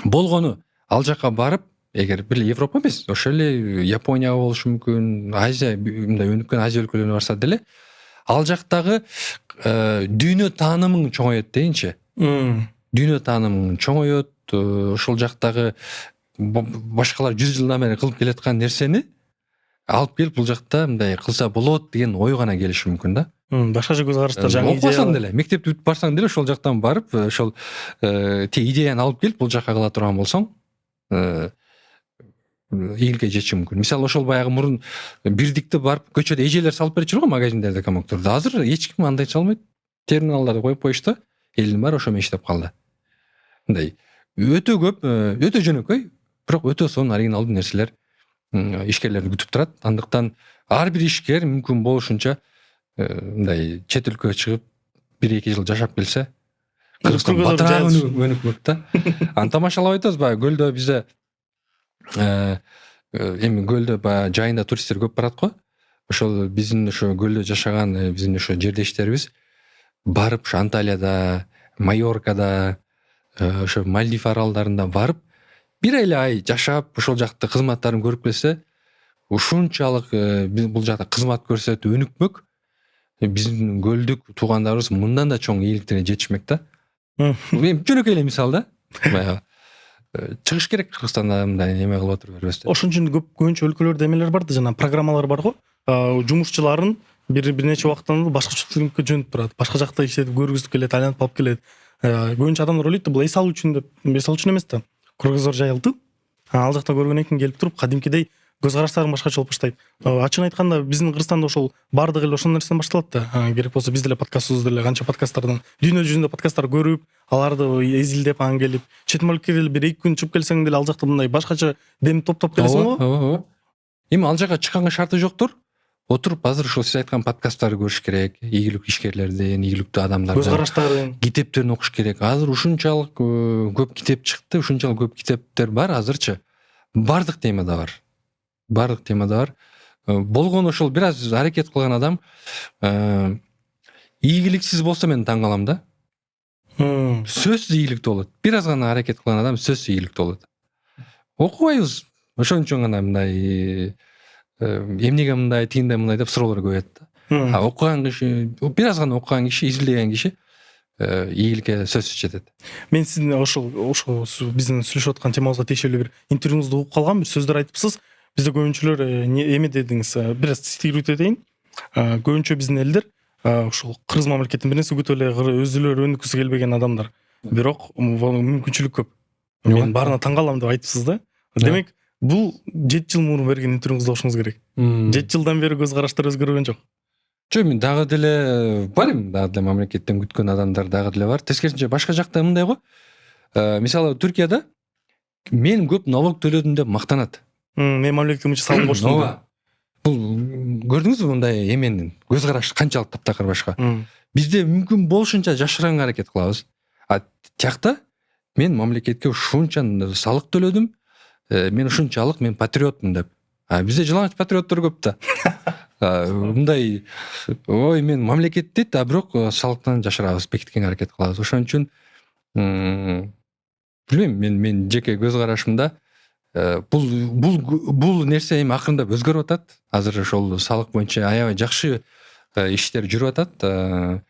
Болгону ал жака барып, эгер бир Европа эмес, ошол эле Японияга болушу мүмкүн, Азия, мындай өнүккөн Азия өлкөлөрүнө барса деле, ал жактагы дүйнө таанымың чоңойот дейинчи. Дүйнө таанымың чоңойот, ошол жактагы башкалар 100 жылдан бери кылып келаткан нерсени алып келип бул жакта мындай кылса болот деген ой гана келиши мүмкүн да. Башкача көз караштар, жаңы идея. Окусаң деле, мектепти бүтүп барсаң деле ошол жактан барып, ошол идеяны алып келип бул жака кыла турган болсоң, ийгиликке жетиши мүмкүн. Мисалы ошол баягы мурун бирдикти барып көчөдө эжелер салып берчү го магазиндерде комоктурду. Азыр эч ким андай салбайт. Терминалдарды коюп коюшту. Элдин баары ошо менен иштеп калды. Мындай өтө көп, өтө жөнөкөй, бирок өтө сонун оригиналдуу нерселер ишкерлерди күтүп турат. Андыктан ар бир ишкер мүмкүн болушунча мындай чет өлкөгө чыгып 1-2 жыл жашап келсе, Кыргызстан батыраак өнүкмөк да. Аны тамашалап атабыз баягы көлдө бизде эми көлдө баягы жайында туристтер көп барат го. Ошол биздин ошо көлдө жашаган биздин ошо жердештерибиз барып ошо Анталияда, Майоркада, ошо Мальдив аралдарында барып бир эле ай жашап ошол жакты кызматтарын көрүп келсе, ушунчалык бул жакта кызмат көрсөтүп өнүкмөк, биздин көлдүк туугандарыбыз мындан да чоң ийгиликтерге жетишмек да. Эми жөнөкөй эле мисал да. Баягы чыгыш керек Кыргызстанда мындай неме кылып отуруп бербестен. Ошон үчүн көбүнчө өлкөлөрдө эмелер бар да, жана программалар бар го. Жумушчуларын бир нече убакыттан башка жөнүп турат. Башка жакта иштетип көргүзүп келет, айланып алып келет. Көбүнчө адамдар ойлойт да, бул эс алуу үчүн деп, эс алуу үчүн эмес да. Кыргыздар жайылтып, ал жакта көргөндөн кийин келип туруп, кадимкидей көз караштарын башкача болуп баштайт. Ачыгын айтканда биздин Кыргызстанда ошол бардык эле ошол нерседен башталат да. Керек болсо биз деле подкастыбызды деле канча подкасттардан, дүйнө жүзүндө подкасттар көрүп, аларды эзилдеп анан келип, чет мамлекетке деле бир 2 күн чыгып келсең деле ал жакта мындай башкача дем топтоп келесиң го. Ооба. Эми ал жака чыкканга шарты жоктур. Отуруп азыр ошол сиз айткан подкасттарды көрүш керек, ийгиликтүү ишкерлердин, ийгиликтүү адамдардын көз караштарын, китептерин окуш керек. Азыр ушунчалык көп китеп чыкты, ушунчалык көп китептер бар азырчы. Бардык темада бар. Бардык темада бар. Болгон ошол бир аз аракет кылган адам ийгиликсиз болсо мен таң калам да. Сөзсүз ийгиликтүү болот. Бир аз гана аракет кылган адам сөзсүз ийгиликтүү болот. Окубайбыз. Ошон үчүн гана мындай эмнеге мындай, тигиндей мындай деп суроолор көбөйөт да. Окуган киши, бир аз гана окуган киши, изилдеген киши ийгиликке сөзсүз жетет. Мен сиздин ошол биздин сүйлөшүп аткан темабызга тиешелүү бир интервьюңузду угуп калгам, бир сөздөр айтыпсыз. Бизде көбүнчөлөр эме дедиңиз, бир аз цитируйт этейин. Көбүнчө биздин элдер ушул Кыргыз мамлекетин бир нерсе күтүп эле өзүлөрү өнүккүсү келбеген адамдар. Бирок мүмкүнчүлүк көп. Мен баарына таң калам деп айтыпсыз да. Демек, бул 7 жыл мурун берген интервьюңузда окушуңуз керек. 7 жылдан бери көз караштар өзгөргөн жок. Жок, мен дагы деле бар эми, дагы деле мамлекеттен күткөн адамдар дагы деле бар. Тескерисинче башка жакта мындай го. Мисалы Түркияда мен көп налог төлөдүм деп мактанат. Мен мамлекетке мынча салым коштум. Ооба. Бул көрдүңүзбү мындай эменин көз карашы канчалык таптакыр башка. Бизде мүмкүн болушунча жашыранга аракет кылабыз. Тиякта мен мамлекетке ушунча салык төлөдүм, мен ушунчалык мен патриотмун деп. Бизде жылаңач патриоттор көп да. Мындай ой мен мамлекет дейт, бирок салыктан жашырабыз, бекиткенге аракет кылабыз. Ошон үчүн билбейм, мен жеке көз карашымда бул нерсе эми акырындап өзгөрүп атат. Азыр ошол салык боюнча аябай жакшы иштер жүрүп атат.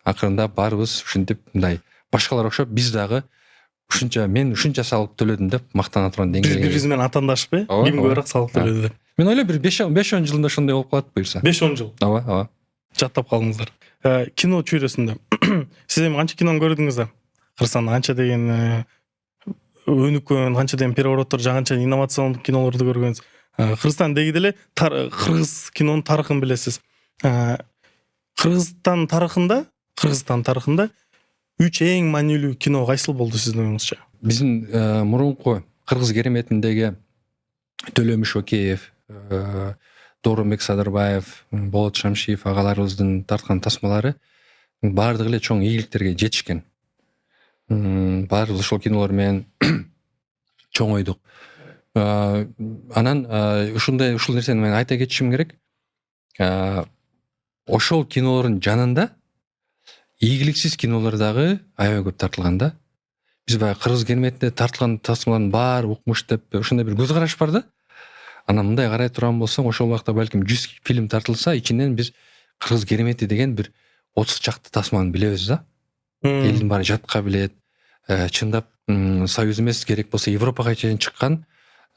Акырындап баарыбыз ушинтип мындай башкалар окшоп биз дагы мен ушунча салык төлөдүм деп мактана турган деңгээлге. Биз менен атаандашпы? Ким көбүрөөк салык төлөдү деп. Мен ойлойм бир 5-10 жылда ошондой болуп калат буюрса. 5-10 жыл. Ооба. Жаттап калдыңыздар. Кино чөйрөсүндө сиз эми канча кинону көрдүңүз да? Кыргызстанда канча деген өнүккөн, канча деген перевороттор, канча инновацион кинолорду көргөнсүз. Кыргызстан деги деле кыргыз кинонун тарыхын билесиз. Кыргызстан тарыхында 3 эң маанилүү кино кайсыл болду сиздин оюңузча? Биздин мурунку кыргыз кереметиндеги Төлөмүш Океев, Доорунбек Садырбаев, Болот Шамшиев агаларыбыздын тарткан тасмалары баардыгы эле чоң ийгиликтерге жетишкен. Баарыбыз ошол кинолор менен чоңойдук. Анан ушул нерсени мен айта кетишим керек. Ошол кинолордун жанында ийгиликсиз кинолор дагы аябай көп тартылган да. Биз баягы кыргыз кереметинде тартылган тасмалардын баары укмуш деп ошондой бир көз караш бар да. Анан мындай карай турган болсоң, ошол убакта балким 100 фильм тартылса, ичинен биз кыргыз керемети деген бир 30 чакты тасманы билебиз да. Элдин баары жатка билет. Чындап Союз эмес, керек болсо Европага чейин чыккан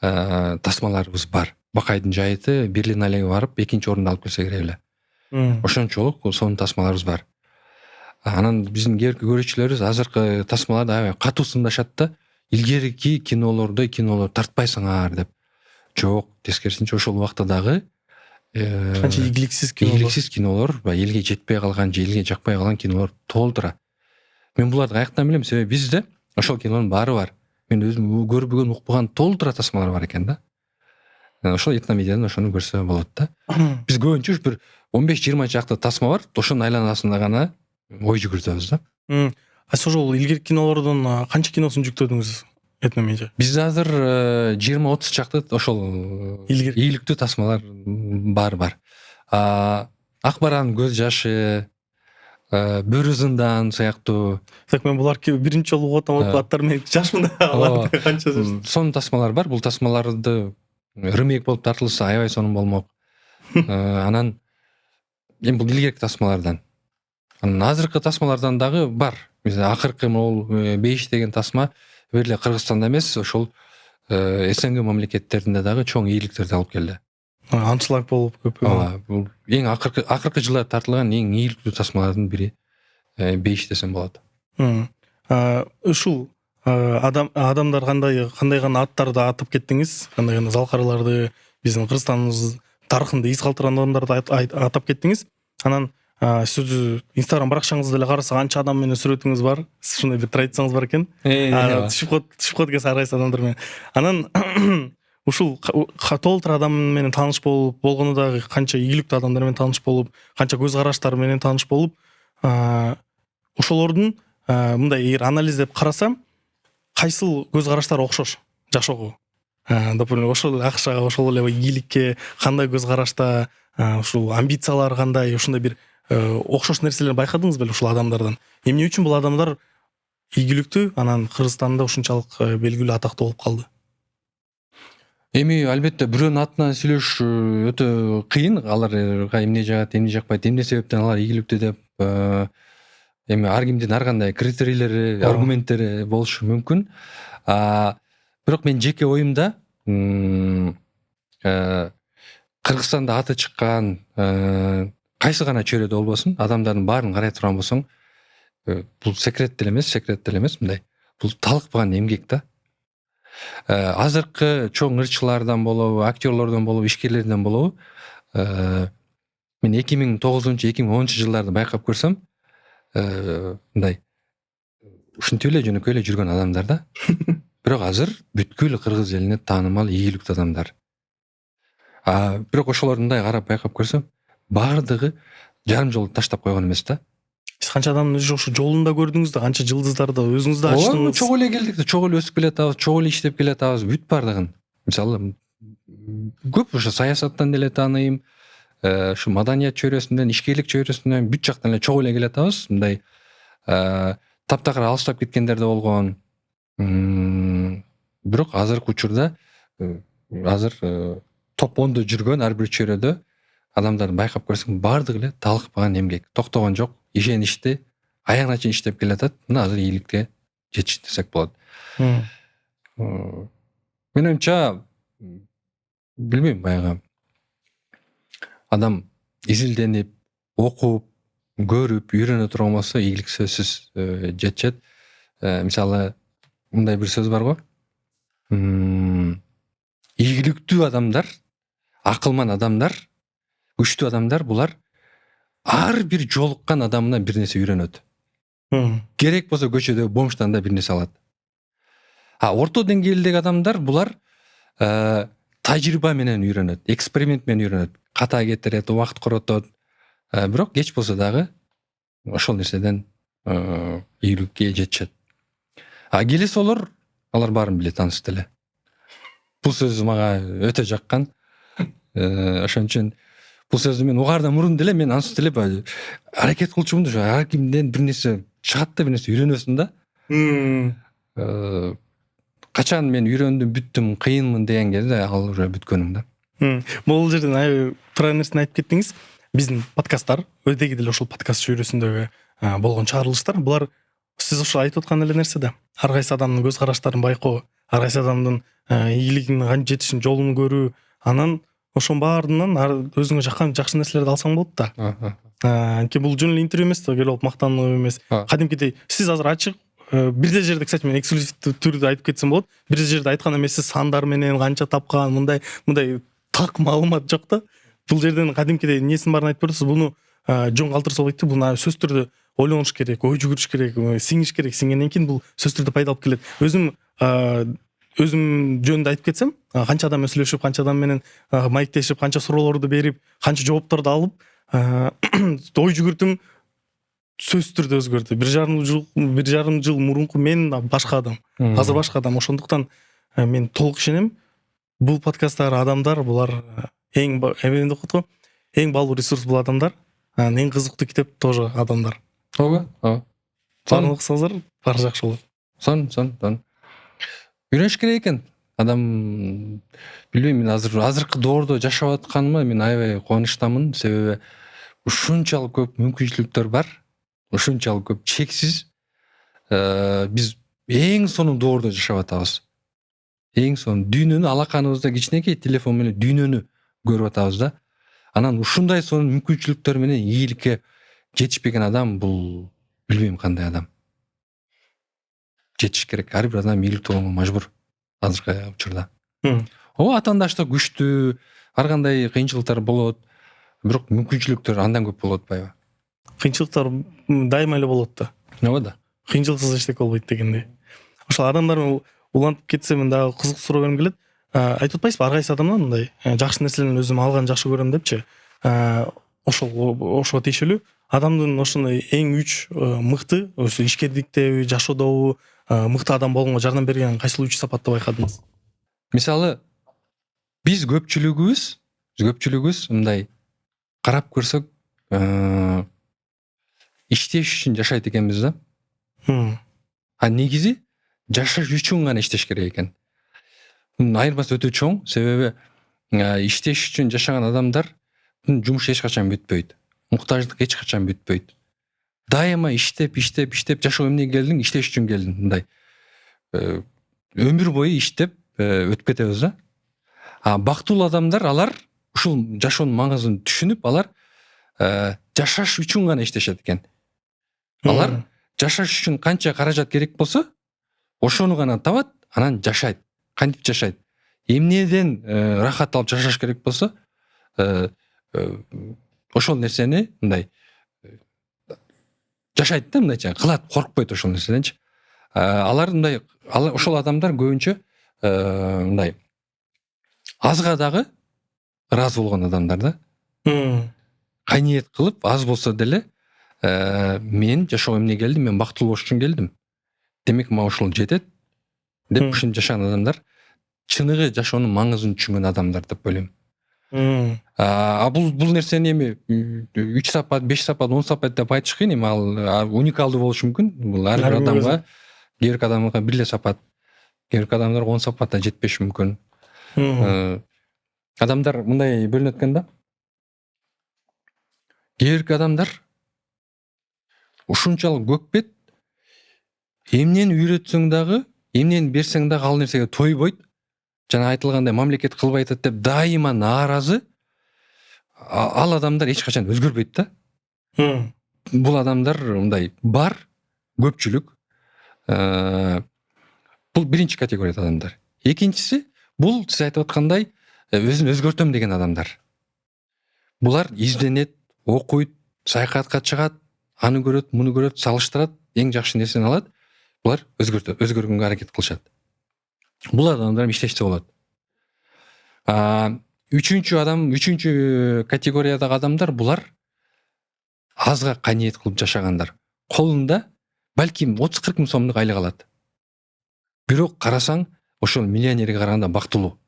тасмаларыбыз бар. Бакайдын жайыты Берлин алеңе барып 2-орунду алып келсе керек эле. Ошончолук сонун тасмаларыбыз бар. Анан биздин кээ бирки көрүүчүлөрүбүз азыркы тасмаларды аябай катуу сындашат да. Илгерки кинолор тартпайсыңар деп. жок, тескерисинче ошол убакта дагы канча ийгиликсиз кинолор. ийгиликсиз кинолор, баягы элге жетпей калган же элге жакпай калган кинолор толтура. Мен буларды каяктан билем? Себеби бизде ошол кинонун баары бар. Мен өзүм көрбөгөн, укпаган толтура тасмалар бар экен да. Ошол этномедиадан ошону көрсө болот да. Биз көбүнчө бир 15-20 чакты тасма бар, ошонун айланасында гана ой жүгүртөбүз да. Ошол илгерки кинолордон канча киносун жүктөдүңүз этномедиа? Биз азыр 20-30 чакты ошол ийгиликтүү тасмалар бар. Ак баранын көз жашы, Бөрү зындан сыяктуу. Так мен булар биринчи жолу угуп атам, аттары менен жашмын да. Канча сонун тасмалар бар. Бул тасмаларды ремейк болуп тартылса аябай сонун болмок. Анан эми бул илгерки тасмалардан. Анан азыркы тасмалардан дагы бар. Мисалы акыркы могул Бейиш деген тасма бир эле Кыргызстанда эмес, ошол СНГ мамлекеттеринде дагы чоң ийгиликтерди алып келди. Аншлаг болуп көп. Бул эң акыркы жылдары тартылган эң ийгиликтүү тасмалардын бири Бейиш десем болот. Ушул адамдар кандай гана аттарды атып кеттиңиз, кандай гана залкарларды, биздин Кыргызстаныбыз тарыхында из калтырган адамдарды атап кеттиңиз. Анан сиз Instagram баракчаңызды эле караса канча адам менен сүрөтүңүз бар. Сиз ушундай бир традицияңыз бар экен. Түшүп кеткен ар кайсы адамдар менен. Анан ушул толтур адам менен тааныш болгону дагы канча ийгиликтүү адамдар менен тааныш болуп, канча көз караштары менен тааныш болуп, ошолордун мындай эгер анализдеп карасам, кайсыл көз караштар окшош, жашоого. Допустим, ошол акчага, ошол эле ийгиликке кандай көз карашта, ушул амбициялар кандай, ушундай бир окшош нерселерди байкадыңыз беле ушул адамдардан? Эмне үчүн бул адамдар ийгиликтүү, анан Кыргызстанда ушунчалык белгилүү атактуу болуп калды? Эми албетте бирөөнүн атынан сүйлөш өтө кыйын. Аларга эмне жагат, эмне жакпайт, эмне себептен алар ийгиликтүү деп эми ар кимдин ар кандай критерийлери, аргументтери болушу мүмкүн. Бирок мен жеке оюмда Кыргызстанда аты чыккан кайсы гана чөйрөдө болбосун, адамдардын баарын карай турган болсоң, бул секрет деле эмес, мындай. Бул талыкпаган эмгек да. Азыркы чоң ырчылардан болобу, актерлордон болобу, ишкерлерден болобу, мен 2009-2010 жылдарды байкап көрсөм, мындай ушинтип эле жөнөкөй эле жүргөн адамдар да. Бирок азыр бүткүл кыргыз элине таанымал ийгиликтүү адамдар. Бирок ошолордун мындай карап байкап көрсөм, баардыгы жарым жолду таштап койгон эмес да. Сиз канча адамдын ушу жолунда көрдүңүз да, канча жылдыздарды өзүңүз да ачтыңыз. Чогуу эле келдик да, чогуу эле өсүп келатабыз, чогуу эле иштеп келатабыз, бүт баардыгын. Мисалы көп ошо саясаттан деле тааныйм, ушу маданият чөйрөсүндөн, ишкерлик чөйрөсүндөн бүт жактан эле чогуу эле келатабыз. Мындай таптакыр алыстап кеткендер да болгон. Бирок азыркы учурда азыр топ 10до жүргөн ар бир чөйрөдө адамдарды байкап көрсөң, баардыгы эле талыкпаган эмгек, токтогон жок, ишеничти, аягына чейин иштеп келатат. Мына азыр ийгиликке жетишти десек болот. Мен оюмча, билбейм, баягы адам изилденип, окуп, көрүп, үйрөнө турган болсо, ийгилик сөзсүз жетишет. Мисалы, мындай бир сөз бар го. Ийгиликтүү адамдар, акылман адамдар, күчтүү адамдар, булар ар бир жолуккан адамынан бир нерсе үйрөнөт. Керек болсо көчөдө бомжтан да бир нерсе алат. Орто деңгээлдеги адамдар, булар тажрыйба менен үйрөнөт, эксперимент менен үйрөнөт, ката кетирет, убакыт коротот. Бирок кеч болсо дагы ошол нерседен ийгиликке жетишет. Келесолор, алар баарын билет, анысы деле. Бул сөз мага өтө жаккан. Ошон үчүн бул сөздү мен угаардан мурун деле мен ансы деле аракет кылчумун да, ар кимден бир нерсе чыгат да, бир нерсе үйрөнөсүн да. Качан мен үйрөндүм, бүттүм, кыйынмын деген кезде ал уже бүткөнүм да. Бул жерден туура нерсени айтып кеттиңиз. Биздин подкасттар, өйдеги деле ошол подкаст чөйрөсүндөгү болгон чыгарылыштар, булар сиз ошо айтып аткан эле нерсе да. Ар кайсы адамдын көз караштарын байкоо, ар кайсы адамдын ийгилигине кантип жетишин жолун көрүү, анан ошонун баарынан өзүңө жаккан жакшы нерселерди алсаң болот да. Анткени бул жөн эле интервью эмес да, келип алып мактануу эмес. Кадимкидей сиз азыр ачык бирде жерде, кстати, мен эксклюзивдүү түрдө айтып кетсем болот. Бирде жерде айткан эмессиз сандар менен канча тапкан, мындай так маалымат жок да. Бул жерден кадимкидей несин баарын айтып бердиз. Буну Джон Калтырсол айтты, буну сөз түрдө ойлонуш керек, ой жүгүрүш керек, сиңиш керек. Сиңгенден кийин бул сөз түрдө пайда алып келет. Өзүм жөнүндө айтып кетсем, канча адам сүйлөшүп, канча адам менен маектешип, канча суроолорду берип, канча жоопторду алып, ой жүгүртүм сөз түрдө өзгөрдү. 1,5 жыл мурунку мен башка адам, азыр башка адам. Ошондуктан мен толук ишенем. Бул подкасттагы адамдар, булар эң эң баалуу ресурс бул адамдар. Эң кызыктуу китеп тоже адамдар. Ооба. Баарын окусаңыздар, баары жакшы болот. Сон. Үйрөнүш керек экен. Адам билбейм, мен азыркы доордо жашап атканыма мен аябай кубанычтамын. Себеби ушунчалык көп мүмкүнчүлүктөр бар. Ушунчалык көп чексиз. Биз эң сонун доордо жашап атабыз. Эң сонун дүйнөнү алаканыбызда кичинекей телефон менен дүйнөнү көрүп атабыз да. Анан ушундай сонун мүмкүнчүлүктөр менен ийгиликке жетишпеген адам бул билбейм кандай адам. Жетиш керек. Ар бир адам ийгиликтүү болууга мажбур азыркы учурда. Ооба, атаандашта күчтүү, ар кандай кыйынчылыктар болот, бирок мүмкүнчүлүктөр андан көп болуп атпайбы? Кыйынчылыктар дайыма эле болот да. Ооба да. Кыйынчылыксыз эчтеке болбойт дегендей. Ошол адамдар менен улантып кетсем, мен дагы кызык суроо бергим келет. Айтып атпайсызбы, ар кайсы адамдан мындай жакшы нерселерин өзүм алган жакшы көрөм депчи. Ошого тиешелүү адамдын ошондой эң мыкты, ошо ишкердиктеби, жашоодобу мыкты адам болгонго жардам берген кайсыл 3 сапатты байкадыңыз? Мисалы, биз көпчүлүгүбүз мындай карап көрсөк, иштеш үчүн жашайт экенбиз да. Негизи жашаш үчүн гана иштеш керек экен. Айырмасы өтө чоң, себеби иштеш үчүн жашаган адамдар жумуш эч качан бүтпөйт. Муктаждык эч качан бүтпөйт. Дайыма иштеп жашоо эмне келдиң, иштеш үчүн келдиң. Мындай өмүр бою иштеп өтүп кетебиз да. Бактылуу адамдар, алар ушул жашоонун маңызын түшүнүп, алар жашаш үчүн гана иштешет экен. Алар жашаш үчүн канча каражат керек болсо, ошону гана табат, анан жашайт. Кантип жашайт? Эмнеден рахат алып жашаш керек болсо, ошол нерсени мындай жашайт да, мындайча кылат, коркпойт ошол нерседенчи. Алар мындай, ошол адамдар көбүнчө мындай азга дагы ыраазы болгон адамдар да. Кайниет кылып, аз болсо деле мен жашоого эмне келдим, мен бактылуу болуш үчүн келдим. Демек, мага ушул жетет деп ушинтип жашаган адамдар чыныгы жашоонун маңызын түшүнгөн адамдар деп ойлойм. Бул нерсени эми 3 сапат, 5 сапат, 10 сапат деп айтыш кыйын. Эми ал уникалдуу болушу мүмкүн. Бул ар бир адамга, кээ бир адамга 1 сапат, кээ бир адамдарга 10 сапатта жетпеши мүмкүн. Адамдар мындай бөлүнөт экен да. Кээ бир адамдар ушунчалык көк бет, эмнени үйрөтсөң дагы, эмнени берсең дагы ал нерсеге тойбойт. Жана айтылгандай мамлекет кылбай атат деп дайыма нааразы. Ал адамдар эч качан өзгөрбөйт да. Бул адамдар мындай бар, көпчүлүк. Бул биринчи категория адамдар. Экинчиси, бул сиз айтып аткандай өзүн өзгөртөм деген адамдар. Булар изденет, окуйт, саякатка чыгат, аны көрөт, муну көрөт, салыштырат, эң жакшы нерсени алат. Булар өзгөргөнгө аракет кылышат. Бул адамдар иштешсе болот. Үчүнчү категориядагы адамдар, булар азга кайниет кылып жашагандар. Колунда балким 30-40 миң сомдук айлык алат. Бирок карасаң, ошол миллионерге караганда бактылуу.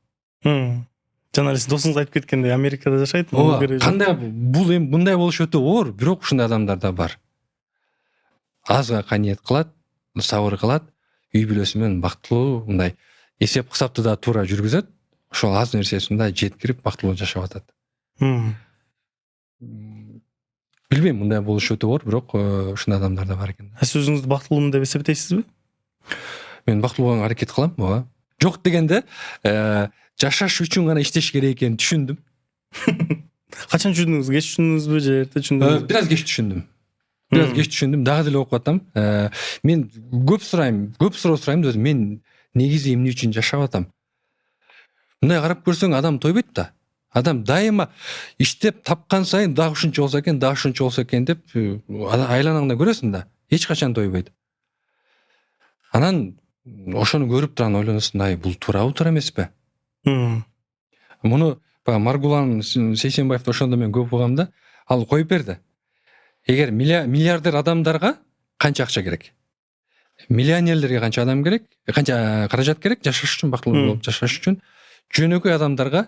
Жана сиз досуңуз айтып кеткендей, Америкада жашайт. Кандай бул эми мындай болуш өтө оор, бирок ушундай адамдар да бар. Азга кайниет кылат, сабыр кылат, үй бүлөсү менен бактылуу, мындай эсеп кысапты да туура жүргүзөт. Ошол аз нерсесин да жеткирип бактылуу жашап атат. Билбейм, мындай болуш өтө оор, бирок ушундай адамдар да бар экен. Сиз өзүңүздү бактылуумун деп эсептейсизби? Мен бактылуу болууга аракет кылам, ооба. Жок дегенде, жашаш үчүн гана иштеш керек экенин түшүндүм. Качан түшүндүңүз? Кеч түшүндүңүзбү же эрте түшүндүңүз? Бир аз кеч түшүндүм. бир аз кеч түшүндүм, дагы деле окуп атам. Мен көп суроо сурайм да өзүм, мен негизи эмне үчүн жашап атам? Мындай карап көрсөң адам тойбойт да. Адам дайыма иштеп тапкан сайын дагы ушунча болсо экен деп айланаңда көрөсүң да. Эч качан тойбойт. Анан ошону көрүп турган ойлоносуң, ай бул туурабы, туура эмеспи? Муну баягы Маргулан Сейсенбаевди ошондо мен көп угам да. Ал коюп берди. Эгер миллиардер адамдарга канча акча керек? Миллионерлерге канча адам керек? Канча каражат керек жашаш үчүн, бактылуу болуп жашаш үчүн? Жөнөкөй адамдарга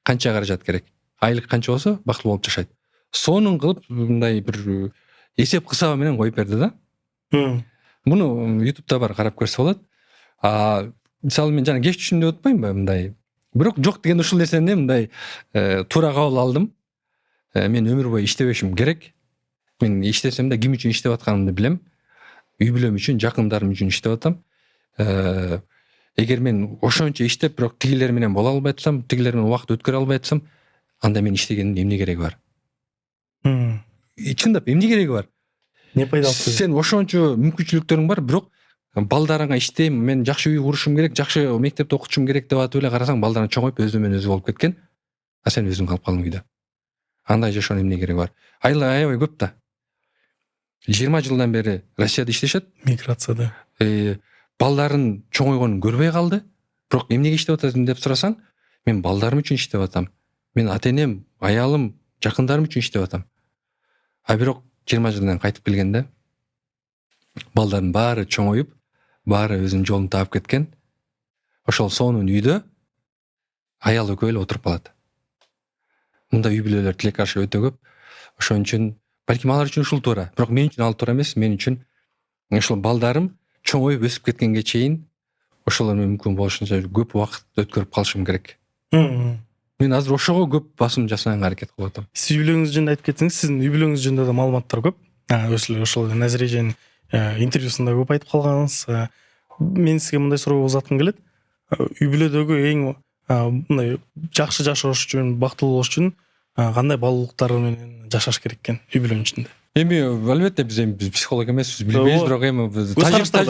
канча каражат керек? Айлык канча болсо бактылуу болуп жашайт. Сонун кылып мындай бир эсеп кысабы менен коюп берди да. Муну YouTube'да бар, карап көрсө болот. Мисалы мен жана кеч түшүндүм деп атпаймынбы мындай. Бирок жок дегенде ушул нерсени мындай туура кабыл алдым. Мен өмүр бою иштебешим керек. Мен иштесем да ким үчүн иштеп атканымды билем. Үй бүлөм үчүн, жакындарым үчүн иштеп атам. Эгер мен ошончо иштеп, бирок тигилер менен боло албай атсам, тигилер менен убакыт өткөрө албай атсам, анда мен иштегендин эмне кереги бар? Чындап эмне кереги бар? Не пайдасы? Сен ошончо мүмкүнчүлүктөрүң бар, бирок балдарыңа иштейм, мен жакшы үй курушум керек, жакшы мектепте окутушум керек деп атып эле карасаң, балдарың чоңоюп өзү болуп кеткен, а сен өзүң калып калдың үйдө. Андай жашоонун эмне кереги бар? Аябай көп да. 20 жылдан бери Россияда иштешет. Миграцияда. Балдарын чоңойгонун көрбөй калды. Бирок эмнеге иштеп атасың деп сурасаң, мен балдарым үчүн иштеп атам. Мен ата-энем, аялым, жакындарым үчүн иштеп атам. Бирок 20 жылдан кайтып келгенде балдардын баары чоңоюп, баары өзүнүн жолун таап кеткен. Ошол сонун үйдө аял экөө эле отуруп калат. Мындай үй бүлөлөр тилекаршы өтө көп. Ошон үчүн балким алар үчүн ушул туура, бирок мен үчүн ал туура эмес. Мен үчүн ошол балдарым чоңоюп өсүп кеткенге чейин ошолор менен мүмкүн болушунча көп убакыт өткөрүп калышым керек. Мен азыр ошого көп басым жасаганга аракет кылып атам. Сиз үй бүлөңүз жөнүндө айтып кеттиңиз. Сиздин үй бүлөңүз жөнүндө да маалыматтар көп. Ошол Назиреженин интервьюсунда көп айтып калганыңыз. Мен сизге мындай суроо узаткым келет. Үй бүлөдөгү эң мындай жакшы жашаш үчүн, бактылуу болуш үчүн кандай баалуулуктар менен жашаш керек экен үй бүлөнүн ичинде? Эми албетте биз психолог эмеспиз, билбейбиз, бирок эми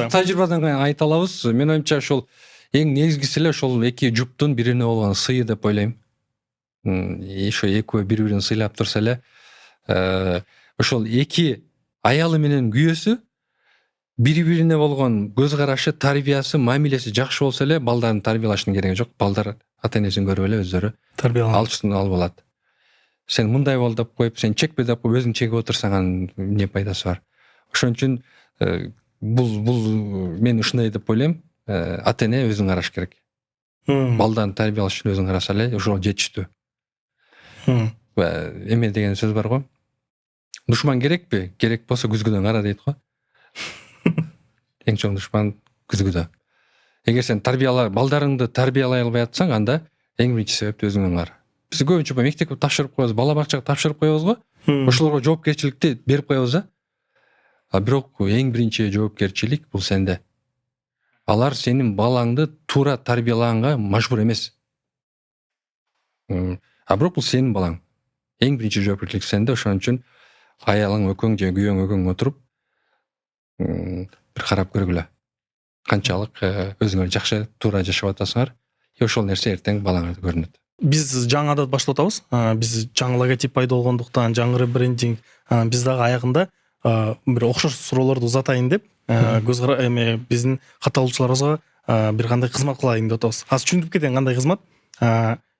тажрыйбадан айта алабыз. Мен оюмча ошол эң негизгиси эле ошол эки жуптун бирине болгон сыйы деп ойлойм. Ошо экөө бири-бирин сыйлап турса эле, ошол эки аялы менен күйөөсү бири-бирине болгон көз карашы, тарбиясы, мамилеси жакшы болсо эле, балдарын тарбиялаштын кереги жок. Балдар ата-энесин көрүп эле өздөрү тарбияланат, ал болот. Сен мындай бол деп коюп, сен чекпе деп коюп өзүң чегип отурсаң, анын эмне пайдасы бар? Ошон үчүн бул мен ушундай деп ойлойм. Ата-эне өзүн караш керек. Балдарын тарбиялаш үчүн өзүң караса эле ошол жетиштүү. Эме деген сөз бар го. Душман керекпи? Керек болсо күзгүдөн кара дейт го. Эң чоң душман күзгүдө. Эгер сен балдарыңды тарбиялай албай атсаң, анда эң биринчи себеп өзүңдөн кара. Биз көбүнчө мектепке тапшырып коебуз, бала бакчага тапшырып коебуз го. Ошолорго жоопкерчиликти берип коебуз да. Бирок эң биринчи жоопкерчилик бул сенде. Алар сенин балаңды туура тарбиялаганга мажбур эмес. Бирок бул сенин балаң. Эң биринчи жоопкерчилик сенде. Ошон үчүн аялың экөөң же күйөөң экөөң отуруп бир карап көргүлө. Канчалык өзүңөр жакшы туура жашап атасыңар. Ошол нерсе эртең балаңарда көрүнөт. Биз жаңы адат баштап атабыз. Биз жаңы логотип пайда болгондуктан, жаңы ребрендинг, биз дагы аягында бир окшош суроолорду узатайын деп, биздин катталуучуларыбызга бир кандай кызмат кылайын деп атабыз. Азыр түшүндүрүп кетейин кандай кызмат.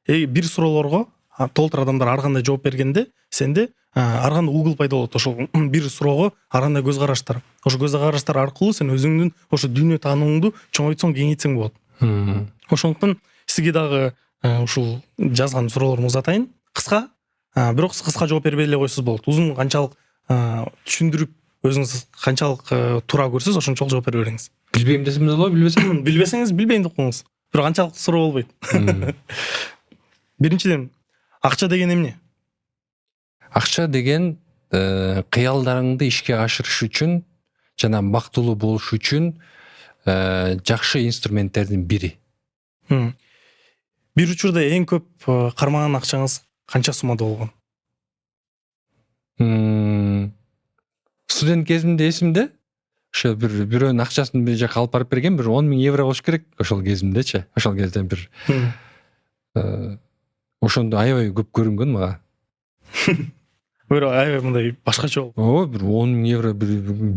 Бир суроолорго толтур адамдар ар кандай жооп бергенде, сенде ар кандай угол пайда болот. Ошол бир суроого ар кандай көз караштар. Ошо көз караштар аркылуу сен өзүңдүн ошо дүйнө таанууңду чоңойтсоң, кеңейтсең болот. Ошондуктан сизге дагы ушул жазган суроолорду узатайын. Кыска, бирок кыска жооп бербей эле койсоңуз болот. Узун канчалык түшүндүрүп, өзүңүз канчалык туура көрсөңүз, ошончолук жооп бере бериңиз. Билбейм десем да болобу, билбесем? Билбесеңиз билбейм деп коюңуз. Бирок канчалык суроо болбойт. Биринчиден, акча деген эмне? Акча деген кыялдарыңды ишке ашырыш үчүн жана бактылуу болуш үчүн жакшы инструменттердин бири. Бир учурда эң көп кармаган акчаңыз канча суммада болгон? студент кезимде эсимде ошо бирөөнүн акчасын бир жака алып барып берген, бир 10 000 евро болуш керек ошол кезимдечи. Ошол кезде бир ошондо аябай көп көрүнгөн мага. Бирок аябай мындай башкача болуп. Бир 10 000 евро бир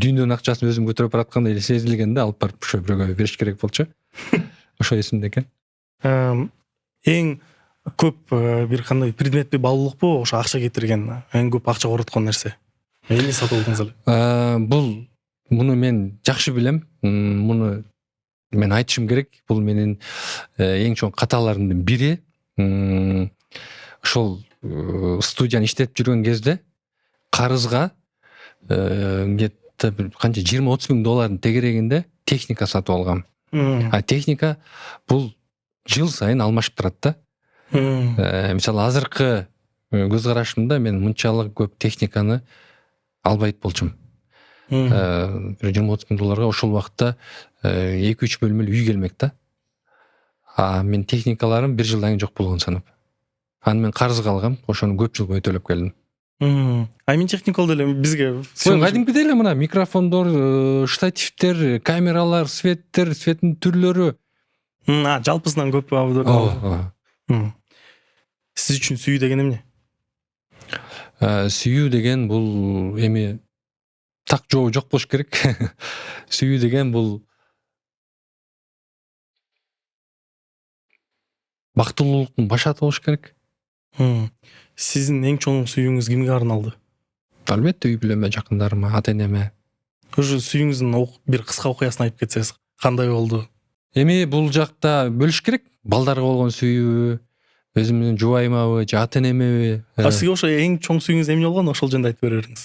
дүйнөнүн акчасын өзүм көтөрүп бараткандай эле сезилген да, алып барып ошо бирөөгө бериш керек болчу. Ошо эсимде экен. Эң көп бир кандай предметпи, баалуулукпу ошо акча кетирген, эң көп акча короткон нерсе? Эмне сатып алдыңыз эле? Муну мен жакшы билем. Муну мен айтышым керек. Бул менин эң чоң каталарымдын бири. Ошол студияны иштеп жүргөн кезде карызга где-то канча 20-30 миң доллардын тегерегинде техника сатып алгам. А техника бул жыл сайын алмашып турат да. Мисалы азыркы көз карашымда мен мынчалык көп техниканы албайт болчумун. 20-30 миң долларга ошол убакта 2-3 бөлмөлүү үй келмек да. А мен техникаларым бир жылдан кийин жок болгон санап. Аны мен карызга алгам, ошону көп жыл бою төлөп келдим. Мен техникалды эле бизге Кадимкидей эле мына микрофондор, штативдер, камералар, светтин түрлөрү. Жалпысынан көп. Сиз үчүн сүйүү деген эмне? Сүйүү деген бул эми так жообу жок болуш керек. Сүйүү деген бул бактылуулуктун башаты болуш керек. Сиздин эң чоң сүйүүңүз кимге арналды? Албетте үй бүлөмө, жакындарыма, ата-энеме. Ошо сүйүүңүздүн бир кыска окуясын айтып кетсеңиз, кандай болду? Эми бул жакта бөлүш керек. Балдарга болгон сүйүү, өзүмдүн жубайымабы, же ата-энемеби? Сизге ошо эң чоң сүйүүңүз эмне болгон? Ошол жөнүндө айтып бере бериңиз.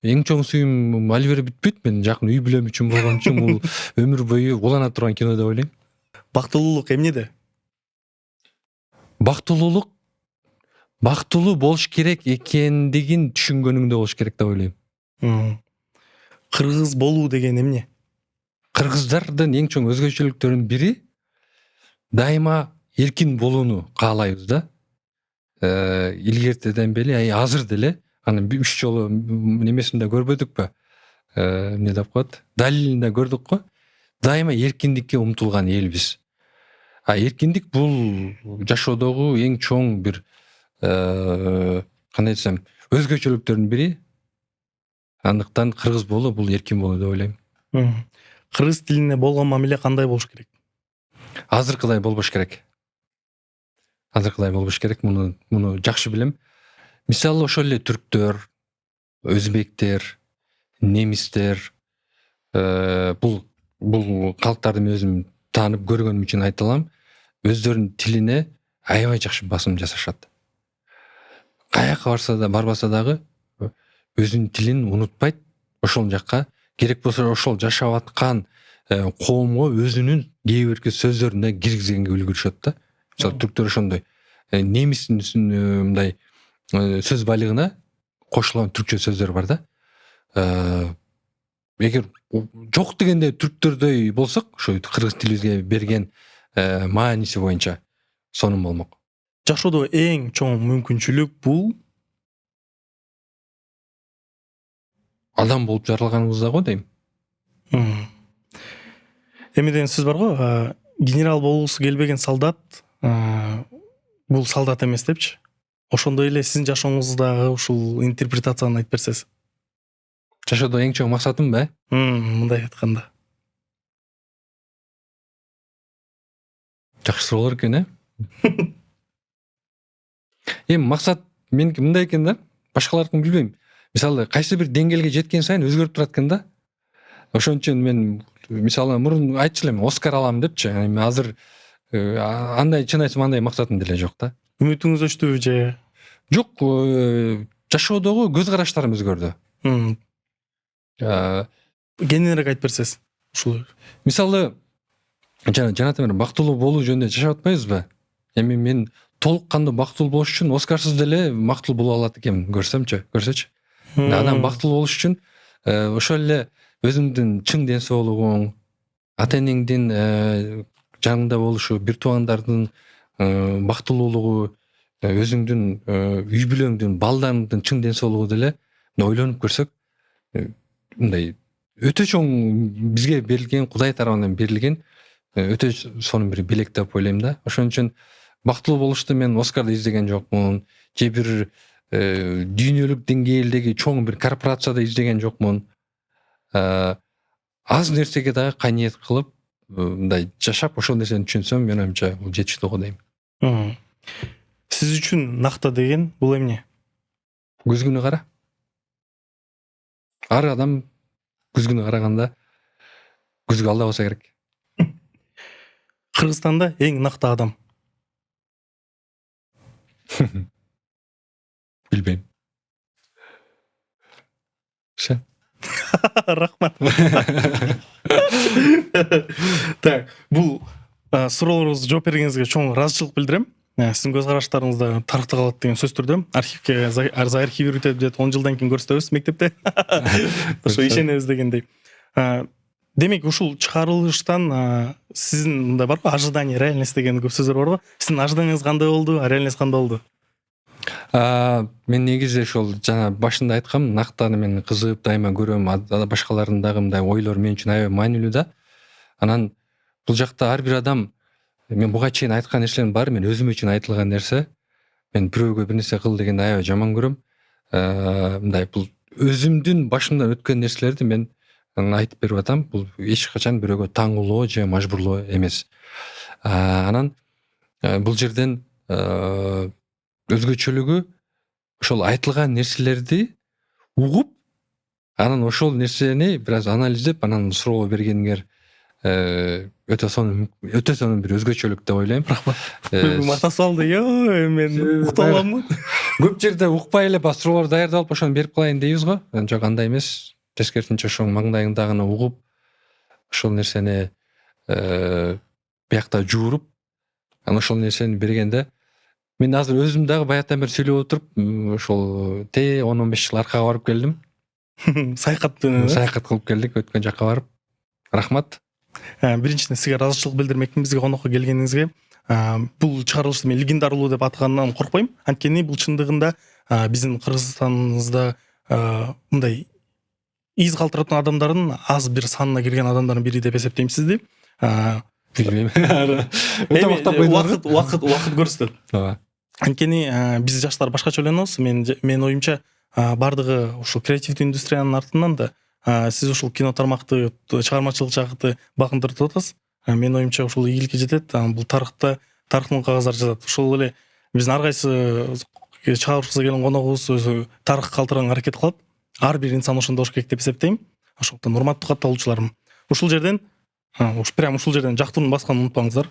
Эң чоң сүйүүм али бери бүтпөйт. Мен жакын үй бүлөм үчүн болгон үчүн бул өмүр бою улана турган кино деп ойлойм. Бактылуулук эмнеде? Бактылуу болуш керек экендигин түшүнгөнүңдө болуш керек деп ойлойм. Кыргыз болуу деген эмне? Кыргыздардын эң чоң өзгөчөлүктөрүнүн бири дайыма эркин болууну каалайбыз да. Илгертеден бери, азыр деле аны 3 жолу немесинде көрбөдүкпү? Эмне деп коет? Далилинде көрдүк го. Дайыма эркиндикке умтулган элбиз. Эркиндик бул жашоодогу эң чоң бир кандай десем, өзгөчөлүктөрдүн бири. Андыктан кыргыз болуу бул эркин болуу деп ойлойм. Кыргыз тилине болгон мамиле кандай болуш керек? Азыркыдай болбош керек. Муну жакшы билем. Мисалы ошол эле түрктөр, өзбектер, немистер, бул калктарды мен өзүм таанып көргөнүм үчүн айта алам. Өздөрүнүн тилине аябай жакшы басым жасашат. Каяка барбаса дагы өзүнүн тилин унутпайт. Ошол жакка керек болсо ошол жашап аткан коомго өзүнүн кээ бирки сөздөрүн киргизгенге үлгүрүшөт да. Мисалы түрктөр ошондой. Немистин мындай сөз байлыгына кошулган түркчө сөздөр бар да. Эгер жок дегенде түрктөрдөй болсок, ошо кыргыз тилибизге берген мааниси боюнча сонун болмок. Жашоодо эң чоң мүмкүнчүлүк бул адам болуп жаралганыбызда го дейм. Эми деген сөз бар го, генерал болгусу келбеген солдат бул солдат эмес депчи. Ошондой эле сиздин жашооңуздагы ушул интерпретацияны айтып берсеңиз. Жашоодо эң чоң максатым ба? Мындай айтканда. Жакшы суроолор экен, Эми максат меники мындай экен да. Башкалардыкын билбейм. Мисалы кайсы бир деңгээлге жеткен сайын өзгөрүп турат экен да. Ошон үчүн мен мисалы мурун айтчу элем, Оскар алам депчи. Эми азыр андай чын айтсам андай максатым деле жок да. Үмүтүңүз өчтүбү же? Жок, жашоодогу көз караштарым өзгөрдү. Кененирээк айтып берсеңиз. Ушул мисалы жанатым бактылуу болуу жөнүндө жашап атпайбызбы? Эми мен толук кандуу бактылуу болуш үчүн Оскарсыз деле бактылуу боло алат экенмин, көрсөчү. Адам бактылуу болуш үчүн ошол эле өзүңдүн чың ден соолугуң, ата-энеңдин жаныңда болушу, бир туугандардын бактылуулугу, өзүңдүн үй бүлөңдүн, балдарыңдын чың ден соолугу деле ойлонуп көрсөк, мындай өтө чоң бизге берилген, Кудай тарабынан берилген өтө сонун бир белек деп ойлойм да. Ошон үчүн бактылуу болушту мен Оскарды издеген жокмун, же бир дүйнөлүк деңгээлдеги чоң бир корпорацияда издеген жокмун. Аз нерсеге дагы кайнет кылып мындай жашап ошол нерсени түшүнсөм, мен оюмча бул жетиштүү го дейм. Сиз үчүн накта деген бул эмне? Күзгүнү кара. Ар адам күзгүнү караганда күзгү алда болсо керек. Кыргызстанда эң накта адам? Билбейм. Сен? Рахмат. Так, бул суроолоруңузга жооп бергениңизге чоң ыраазычылык билдирем. Сиздин көз караштарыңызда тарыхта калат деген сөздөрдө архивке заархивируйте деп 10 жылдан кийин көрсөтөбүз мектепте. Ошо ишенебиз дегендей. Демек ушул чыгарылыштан сиздин мындай барбы, ожидание, реальность деген көп сөздөр барбы? Сиздин ожиданияңыз кандай болду, реальность кандай болду? Мен негизи ошол жана башында айткам, нактаны мен кызыгып дайыма көрөм, башкалардын дагы мындай ойлору мен үчүн аябай маанилүү да. Анан бул жакта ар бир адам, мен буга чейин айткан нерселердин баары мен өзүм үчүн айтылган нерсе. Мен бирөөгө бир нерсе кыл дегенди аябай жаман көрөм. Мындай бул өзүмдүн башымдан өткөн нерселерди мен айтып берип атам. Бул эч качан бирөөгө таңуулоо же мажбурлоо эмес. Анан бул жерден өзгөчөлүгү ошол айтылган нерселерди угуп, анан ошол нерсени бир аз анализдеп, анан суроо бергениңер өтө сонун бир өзгөчөлүк деп ойлойм. Рахмат. Матасы алды, мен уктап аламмы? Көп жерде укпай эле суроолор даярдалып, ошону берип калайын дейбиз го. Жок, андай эмес. Тескерисинче ошо маңдайыңдагыны угуп, ошол нерсени биякта жууруп, анан ошол нерсени бергенде мен азыр өзүм дагы баягыдан бери сүйлөп отуруп, ошол 10-15 жыл аркага барып келдим. Саякат кылып келдик өткөн жакка барып. Рахмат. Биринчиден сизге ыраазычылык билдирмекмин бизге конокко келгениңизге. Бул чыгарылышты мен легендарулуу деп атагандан коркпойм. Анткени бул чындыгында биздин Кыргызстаныбызда мындай из калтыратын адамдардын аз бир санына кирген адамдардын бири деп эсептейм сизди. Билбейм. Убакыт көрсөтөт. Ооба. Анткени биз жаштар башкача ойлонобуз. Мен оюмча бардыгы ушул креативдүү индустриянын артынан да сиз ушул кино тармакты, чыгармачылык жакты бакындырып атасыз. Мен оюмча ушул ийгиликке жетет. Бул тарыхтын кагыздары жазат. Ошол эле биздин ар кайсы чыгарышыбызга келген коногубуз өзү тарых калтырганга аракет кылат. Ар бир инсан ошондой болуш керек деп эсептейм. Ошондуктан урматтуу катталуучуларым, ушул жерден жактырууну басканды унутпаңыздар.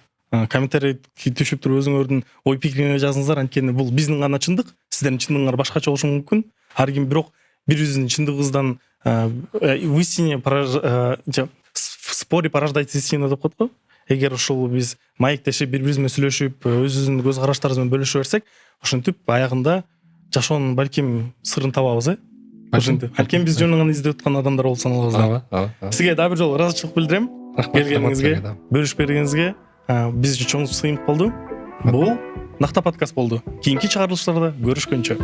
Комментарий түшүп туруп өзүңөрдүн ой пикириңерди жазыңыздар. Анткени бул биздин гана чындык. Сиздердин чындыгыңар башкача болушу мүмкүн. Ар ким бирок бириңиздин чындыгыңыздан в истине споре порождает истину деп коет го. Эгер ушул биз маектешип, бири-бириз менен сүйлөшүп, өзүбүздүн көз караштарыбыз менен бөлүшө берсек, ошентип аягында жашоонун балким сырын табабыз, Ошентип. Анткени биз жөн гана издеп аткан адамдар болуп саналабыз. Ооба. Сизге дагы бир жолу ыраазычылык билдирем. Келгениңизге, бөлүшүп бергениңизге биз үчүн чоң сыймык болду. Бул Накта подкаст болду. Кийинки чыгарылыштарда көрүшкөнчө.